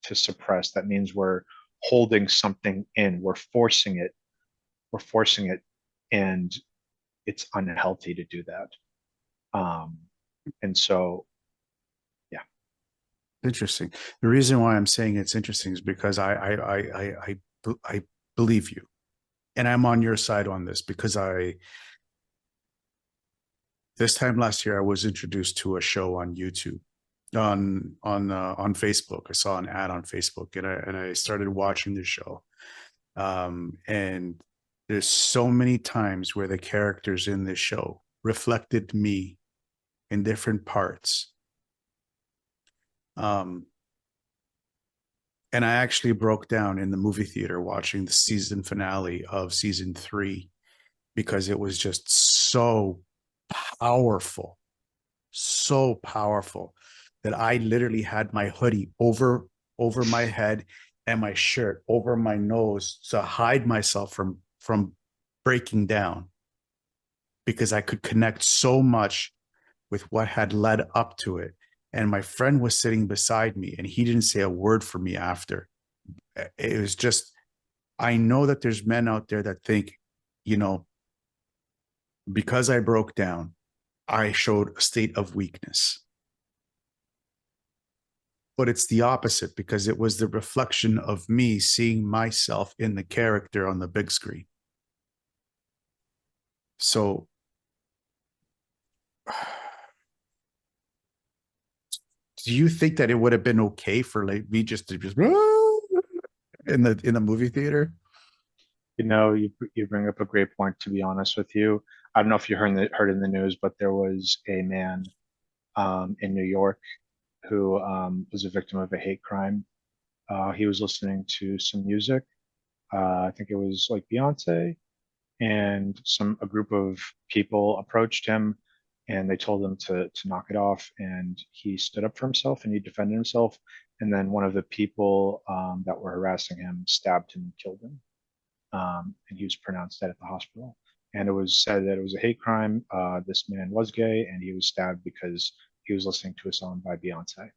to suppress. That means we're holding something in, we're forcing it, and it's unhealthy to do that. Um, and so, yeah, Interesting. The reason why I'm saying it's interesting is because I believe you, and I'm on your side on this because I this time last year I was introduced to a show on YouTube, on Facebook. I saw an ad on Facebook, and I started watching the show. And there's so many times where the characters in this show reflected me in different parts. Um, and I actually broke down in the movie theater watching the season finale of season 3 because it was just so powerful, so powerful that I literally had my hoodie over my head and my shirt over my nose to hide myself from breaking down, because I could connect so much with what had led up to it. And my friend was sitting beside me and he didn't say a word for me after. It was just, I know that there's men out there that think, you know, because I broke down, I showed a state of weakness. But it's the opposite, because it was the reflection of me seeing myself in the character on the big screen. So do you think that it would have been okay for like me just to just in the movie theater? You bring up a great point, to be honest with you. I don't know if you heard in the news, but there was a man in New York who was a victim of a hate crime. He was listening to some music. I think it was like Beyonce, and a group of people approached him and they told him to knock it off. And he stood up for himself and he defended himself. And then one of the people that were harassing him stabbed him and killed him. And he was pronounced dead at the hospital. And it was said that it was a hate crime. This man was gay and he was stabbed because he was listening to a song by Beyonce.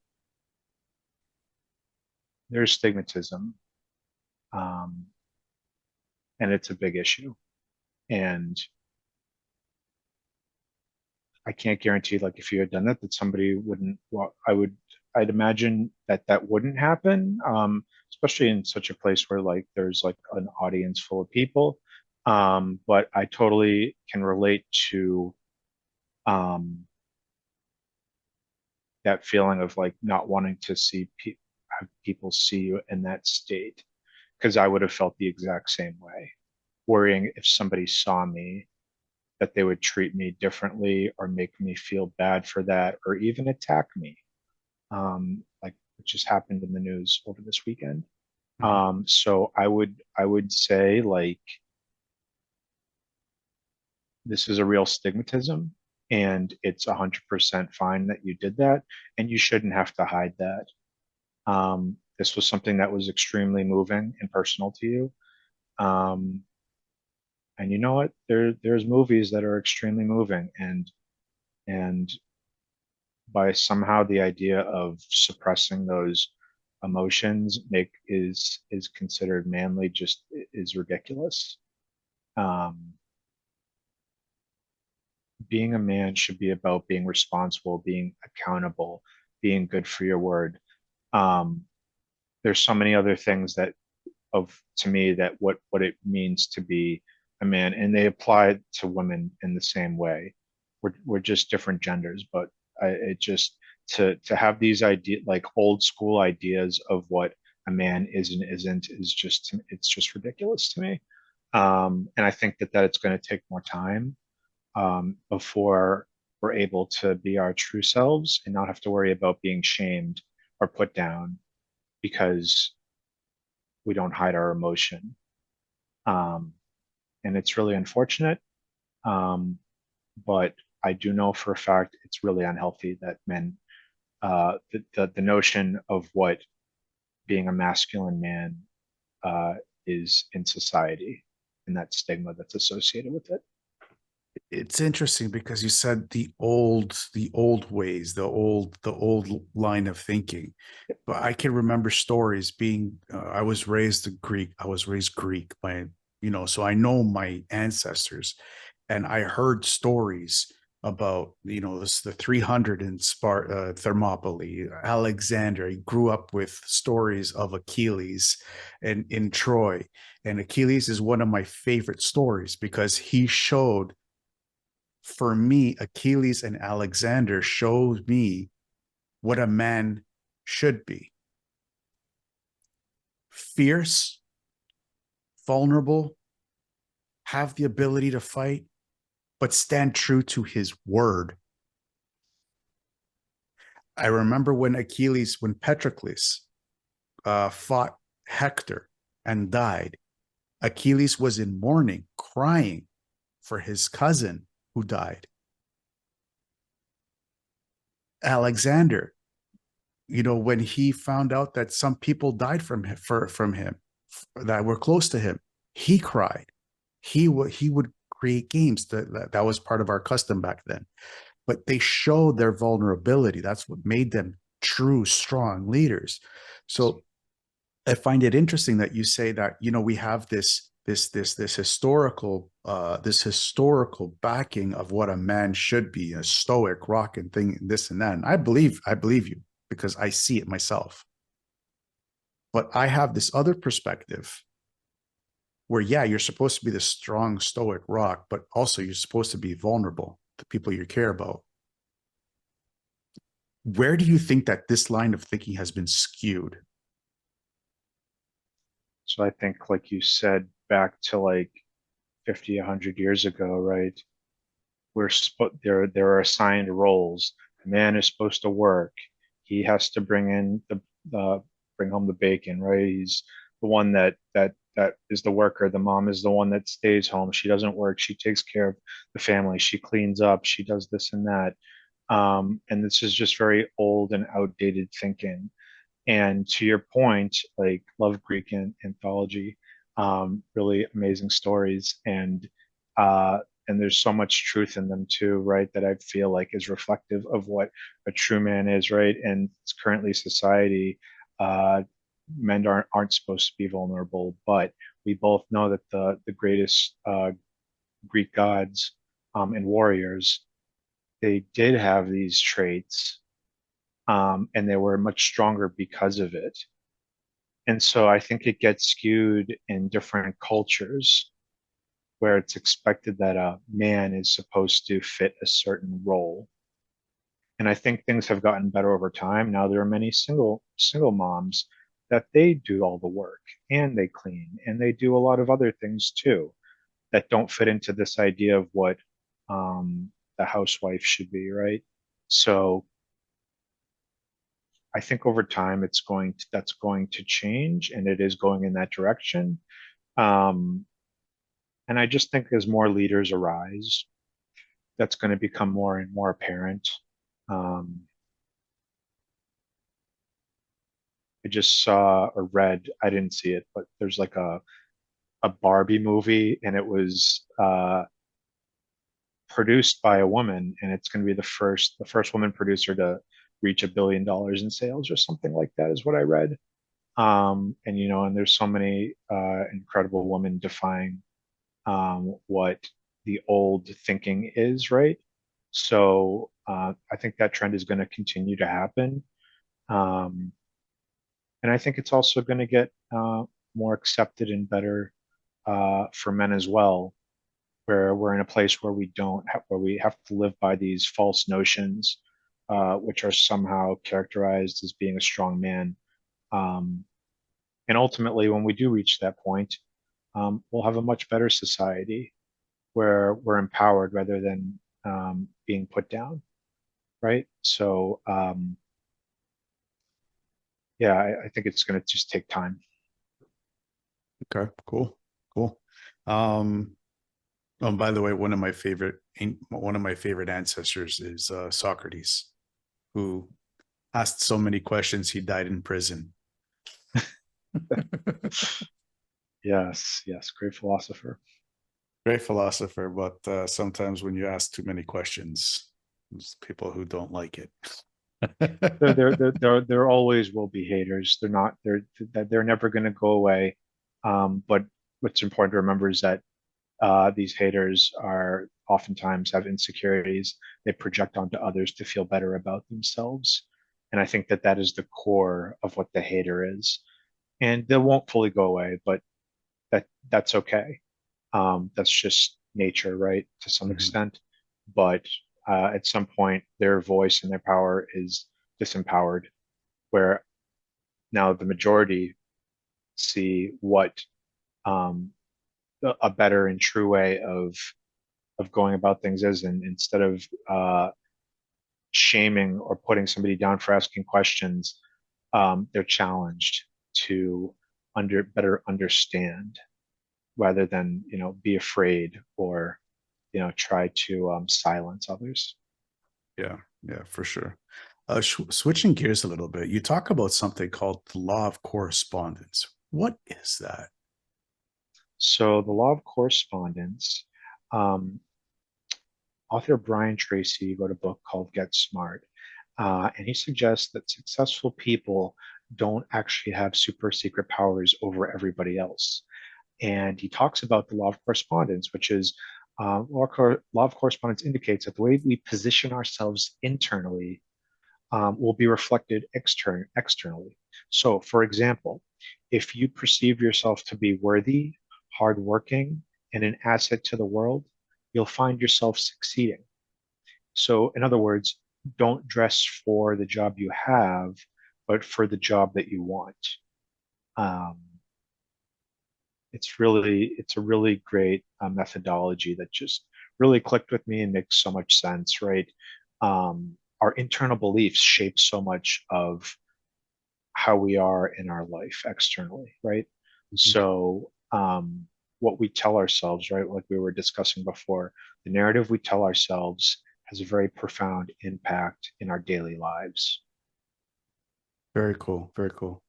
There's stigmatism, um, and it's a big issue. And I can't guarantee, like, if you had done that somebody wouldn't. Well, I'd imagine that that wouldn't happen, especially in such a place where like there's like an audience full of people. But I totally can relate to um, that feeling of like not wanting to have people see you in that state, because I would have felt the exact same way, worrying if somebody saw me that they would treat me differently or make me feel bad for that or even attack me, like what just happened in the news over this weekend. Mhm. So I would say like this is a real stigmatism, and it's 100% fine that you did that, and you shouldn't have to hide that. This was something that was extremely moving and personal to you. Um, and you know what? There's movies that are extremely moving, and by somehow the idea of suppressing those emotions is considered manly just is ridiculous. Um, Being a man should be about being responsible, being accountable, being good for your word. Um, there's so many other things that of to me that what it means to be a man, and they apply to women in the same way. We're just different genders, but it just to have these like old school ideas of what a man is and isn't is just it's just ridiculous to me. And I think that it's going to take more time before we're able to be our true selves and not have to worry about being shamed or put down because we don't hide our emotion. Um, and it's really unfortunate. Um, but I do know for a fact it's really unhealthy that men, the notion of what being a masculine man uh, is in society and that stigma that's associated with it. It's interesting because you said the old ways, the old line of thinking. But I can remember stories being. I was raised Greek. I was raised Greek by, so I know my ancestors, and I heard stories about, this the 300 in Thermopylae, Alexander. He grew up with stories of Achilles and in Troy, and Achilles is one of my favorite stories because he showed, for me, Achilles and Alexander showed me what a man should be: fierce, vulnerable, have the ability to fight, but stand true to his word. I remember when Patroclus fought Hector and died, Achilles was in mourning, crying for his cousin who died. Alexander, when he found out that some people died from him that were close to him, he cried. He would create games that was part of our custom back then. But they showed their vulnerability. That's what made them true, strong leaders. So I find it interesting that you say that we have this historical backing of what a man should be, a stoic rock and thing, this and that. And I believe you because I see it myself. But I have this other perspective where, yeah, you're supposed to be the strong stoic rock, but also you're supposed to be vulnerable to people you care about. Where do you think that this line of thinking has been skewed? So I think, like you said, back to like 50, 100 years ago, right? There are assigned roles. The man is supposed to work. He has to bring home the bacon, right? He's the one that is the worker. The mom is the one that stays home. She doesn't work. She takes care of the family. She cleans up. She does this and that. And this is just very old and outdated thinking. And to your point, like love Greek anthology, really amazing stories, uh, and there's so much truth in them too, right? That I feel like is reflective of what a true man is, right? And it's currently society, uh, men aren't supposed to be vulnerable, but we both know that the greatest Greek gods and warriors, they did have these traits, and they were much stronger because of it. And so I think it gets skewed in different cultures where it's expected that a man is supposed to fit a certain role. And I think things have gotten better over time. Now there are many single moms that they do all the work and they clean and they do a lot of other things too that don't fit into this idea of what the housewife should be, right? So I think over time that's going to change and it is going in that direction. Um, and I just think as more leaders arise, that's going to become more and more apparent. Um, I just saw or read, I didn't see it, but there's like a Barbie movie and it was produced by a woman and it's going to be the first woman producer to reach $1 billion in sales or something like that is what I read. And and there's so many incredible women defying what the old thinking is, right? So I think that trend is going to continue to happen. Um, and I think it's also going to get more accepted and better for men as well, where we're in a place where where we have to live by these false notions, which are somehow characterized as being a strong man. Um, and ultimately, when we do reach that point, we'll have a much better society where we're empowered rather than being put down, right? So, yeah, I think it's going to just take time. Okay, cool. Um, oh, by the way, one of my favorite ancestors is Socrates, who asked so many questions he died in prison. Yes, yes, great philosopher. Great philosopher, but sometimes when you ask too many questions, there's people who don't like it. There always will be haters. They're never going to go away. But what's important to remember is that these haters are oftentimes have insecurities they project onto others to feel better about themselves. And I think that that is the core of what the hater is. And they won't fully go away, but that's okay. That's just nature, right? To some Mhm. extent. But at some point, their voice and their power is disempowered, where now the majority see what um, a better and true way of going about things is, and instead of shaming or putting somebody down for asking questions, they're challenged to better understand rather than be afraid or try to silence others. Yeah, yeah, for sure. Switching gears a little bit, you talk about something called the law of correspondence. What is that? So the law of correspondence, um, author Brian Tracy wrote a book called Get Smart, and he suggests that successful people don't actually have super secret powers over everybody else. And he talks about the law of correspondence, which is law of correspondence indicates that the way we position ourselves internally will be reflected externally. So, for example, if you perceive yourself to be worthy, hardworking, and an asset to the world, you'll find yourself succeeding. So, in other words, don't dress for the job you have, but for the job that you want. Um, it's a really great methodology that just really clicked with me and makes so much sense, right? Our internal beliefs shape so much of how we are in our life externally, right? Mhm. So, what we tell ourselves, right, like we were discussing before, the narrative we tell ourselves has a very profound impact in our daily lives. Very cool. Very cool.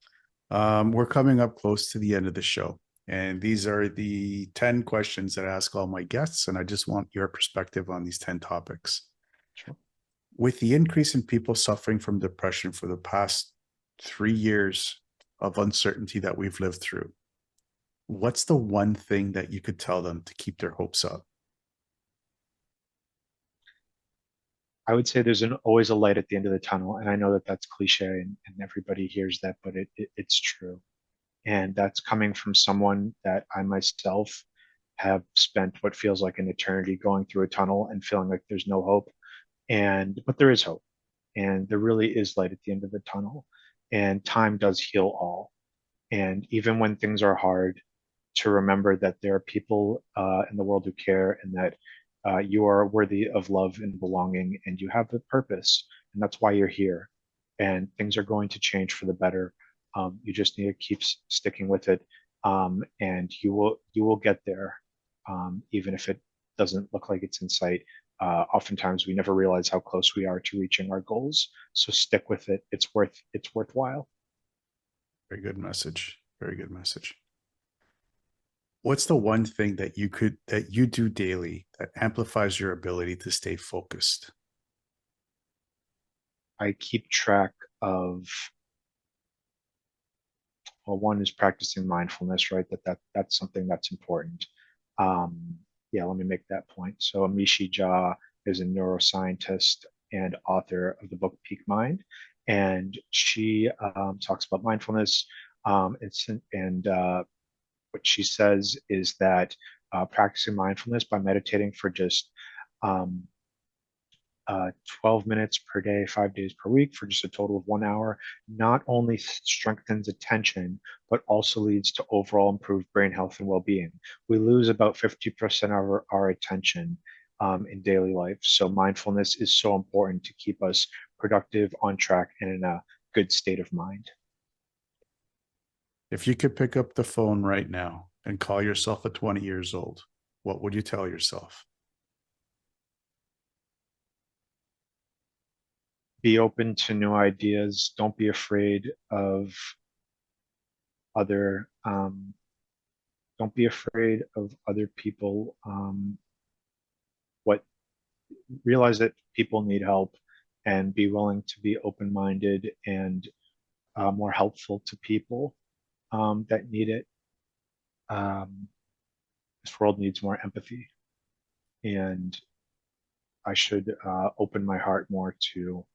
We're coming up close to the end of the show. And these are the 10 questions that I ask all my guests. And I just want your perspective on these 10 topics. Sure. With the increase in people suffering from depression for the past 3 years of uncertainty that we've lived through, what's the one thing that you could tell them to keep their hopes up? I would say there's always a light at the end of the tunnel, and I know that that's cliche and everybody hears that, but it's true. And that's coming from someone that I myself have spent what feels like an eternity going through a tunnel and feeling like there's no hope. And but there is hope, and there really is light at the end of the tunnel. And time does heal all. And even when things are hard, to remember that there are people in the world who care and that you are worthy of love and belonging and you have a purpose and that's why you're here and things are going to change for the better. You just need to keep sticking with it, and you will get there, even if it doesn't look like it's in sight. Oftentimes we never realize how close we are to reaching our goals, so stick with it. It's worthwhile. Very good message. Very good message. What's the one thing that you do daily that amplifies your ability to stay focused? I keep track of, well, one is practicing mindfulness, right? That's something that's important. Um, yeah, let me make that point. So Amishi Jha is a neuroscientist and author of the book Peak Mind, and she talks about mindfulness. It's and What she says is that practicing mindfulness by meditating for just um, 12 minutes per day, 5 days per week for just a total of 1 hour, not only strengthens attention, but also leads to overall improved brain health and well being. We lose about 50% of our attention in daily life. So, mindfulness is so important to keep us productive, on track, and in a good state of mind. If you could pick up the phone right now and call yourself at 20 years old, what would you tell yourself? Be open to new ideas. Don't be afraid of other. Don't be afraid of other people. What Realize that people need help and be willing to be open-minded and more helpful to people that need it. Um, this world needs more empathy, and I should open my heart more to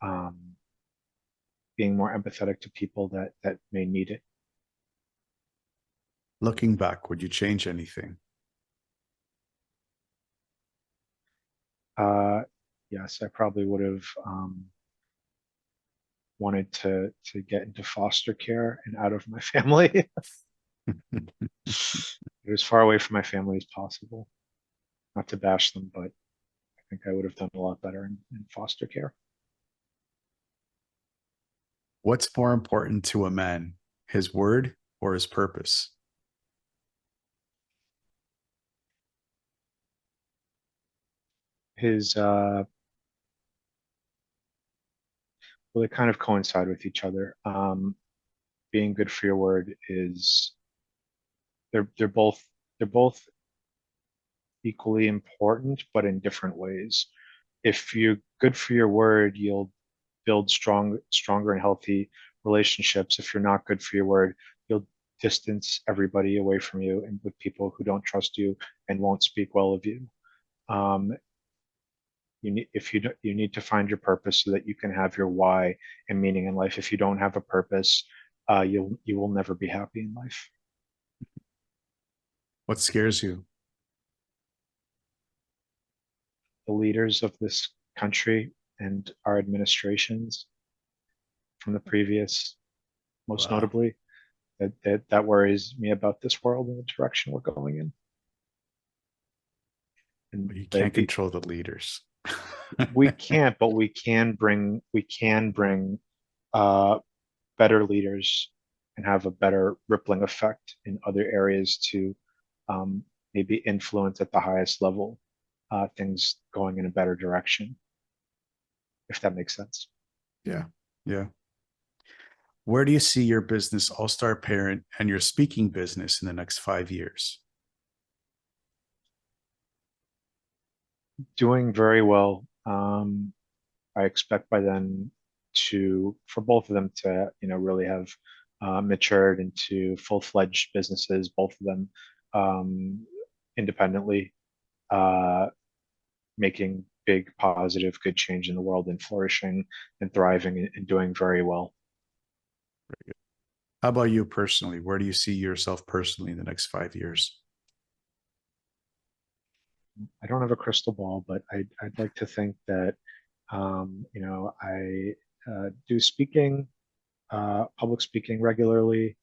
um, being more empathetic to people that may need it. Looking back, would you change anything? Uh, yes, I probably would have wanted to get into foster care and out of my family, as far away from my family as possible. Not to bash them, but I think I would have done a lot better in foster care. What's more important to a man, his word or his purpose? His well, they kind of coincide with each other. Being good for your word is they're both equally important, but in different ways. If you're good for your word, you'll build stronger and healthy relationships. If you're not good for your word, you'll distance everybody away from you and with people who don't trust you and won't speak well of you. Um, you need if you do, you need to find your purpose so that you can have your why and meaning in life. If you don't have a purpose, you will never be happy in life. What scares you? The leaders of this country and our administrations from the previous, most Wow. notably, that worries me about this world and the direction we're going in. And You can't the control the leaders. we can't, but we can bring uh, better leaders and have a better rippling effect in other areas to um, maybe influence at the highest level things going in a better direction, if that makes sense. Yeah. Yeah. Where do you see your business, All Star Parent, and your speaking business in the next 5 years? Doing very well. I expect by then for both of them to, really have matured into full-fledged businesses, both of them independently, uh, making big, positive, good change in the world and flourishing and thriving and doing very well. How about you personally? Where do you see yourself personally in the next 5 years? I don't have a crystal ball, but I'd like to think that, I do speaking, public speaking regularly.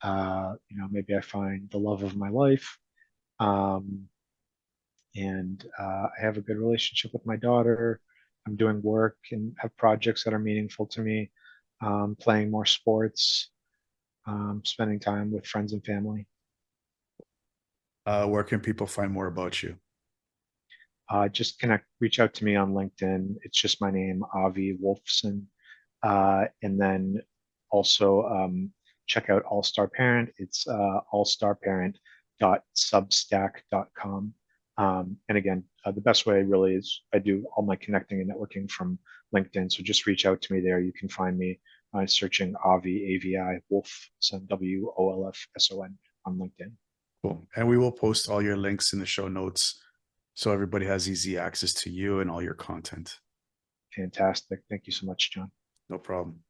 Maybe I find the love of my life. Um, and I have a good relationship with my daughter. I'm doing work and have projects that are meaningful to me, playing more sports, spending time with friends and family. Where can people find more about you? Just reach out to me on LinkedIn. It's just my name, Avi Wolfson. And then also check out All Star Parent. It's allstarparent.substack.com. And again, the best way really is I do all my connecting and networking from LinkedIn. So just reach out to me there. You can find me searching Avi, AVI, Wolfson, WOLFSON on LinkedIn. Cool. And we will post all your links in the show notes so everybody has easy access to you and all your content. Fantastic. Thank you so much, John. No problem.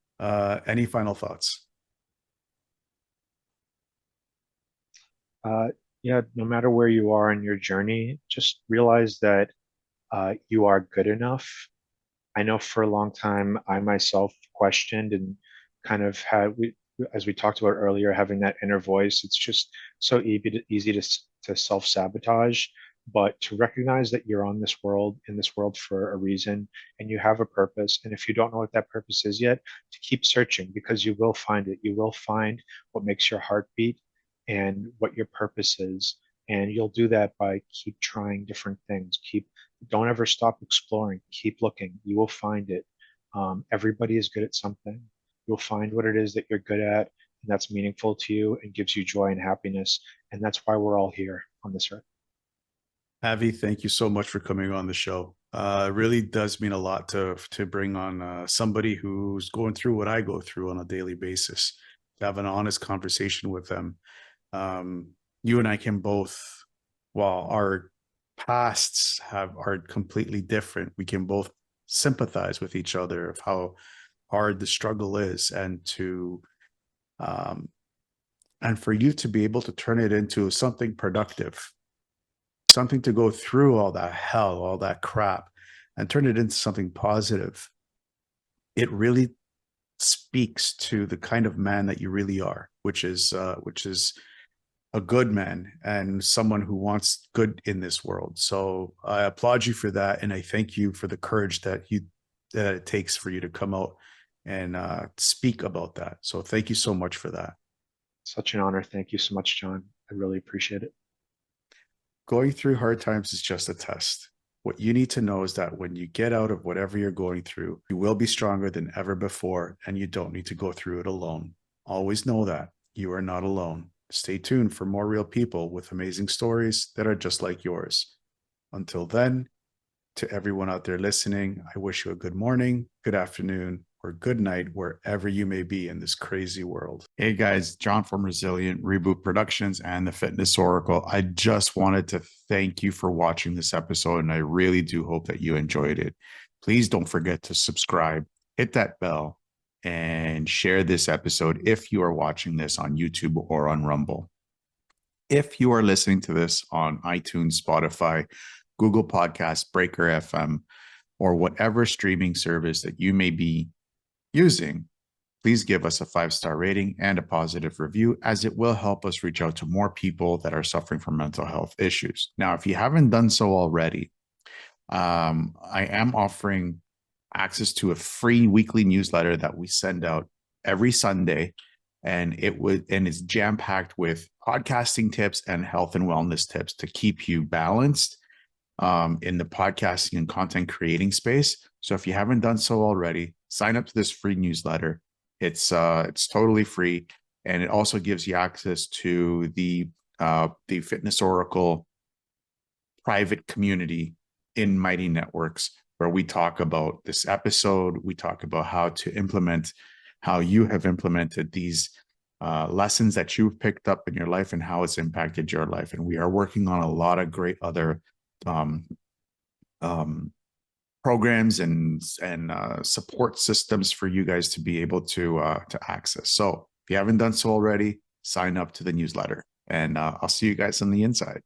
Any final thoughts? Uh, yeah, no matter where you are in your journey, just realize that you are good enough. I know for a long time, I myself questioned and kind of as we talked about earlier, having that inner voice. It's just so easy to self-sabotage, but to recognize that you're in this world for a reason, and you have a purpose. And if you don't know what that purpose is yet, to keep searching because you will find it. You will find what makes your heart beat and what your purpose is. And you'll do that by keep trying different things. Don't ever stop exploring. Keep looking. You will find it. Everybody is good at something. You'll find what it is that you're good at, and that's meaningful to you and gives you joy and happiness. And that's why we're all here on this earth. Avi, thank you so much for coming on the show. It really does mean a lot to bring on somebody who's going through what I go through on a daily basis. To have an honest conversation with them. Um, you and I can both, while our pasts are completely different, we can both sympathize with each other of how hard the struggle is, um, and for you to be able to turn it into something productive, something to go through all that hell, all that crap, and turn it into something positive. It really speaks to the kind of man that you really are, which is a good man and someone who wants good in this world. So I applaud you for that, and I thank you for the courage that it takes for you to come out and speak about that. So thank you so much for that. Such an honor. Thank you so much, John. I really appreciate it. Going through hard times is just a test. What you need to know is that when you get out of whatever you're going through, you will be stronger than ever before, and you don't need to go through it alone. Always know that you are not alone. Stay tuned for more real people with amazing stories that are just like yours. Until then, to everyone out there listening, I wish you a good morning, good afternoon, or good night, wherever you may be in this crazy world. Hey guys, John from Resilient Reboot Productions and the Fitness Oracle. I just wanted to thank you for watching this episode, and I really do hope that you enjoyed it. Please don't forget to subscribe, hit that bell, and share this episode if you are watching this on YouTube or on Rumble. If you are listening to this on iTunes, Spotify, Google Podcasts, Breaker FM, or whatever streaming service that you may be using, please give us a 5-star rating and a positive review, as it will help us reach out to more people that are suffering from mental health issues. Now, if you haven't done so already, I am offering access to a free weekly newsletter that we send out every Sunday, and it's jam-packed with podcasting tips and health and wellness tips to keep you balanced in the podcasting and content creating space. So if you haven't done so already, sign up to this free newsletter. It's totally free, and it also gives you access to the Fitness Oracle private community in Mighty Networks, where we talk about this episode. We talk about how you have implemented these lessons that you've picked up in your life and how it's impacted your life. And we are working on a lot of great other programs and support systems for you guys to be able to access. So if you haven't done so already, sign up to the newsletter, and I'll see you guys on the inside.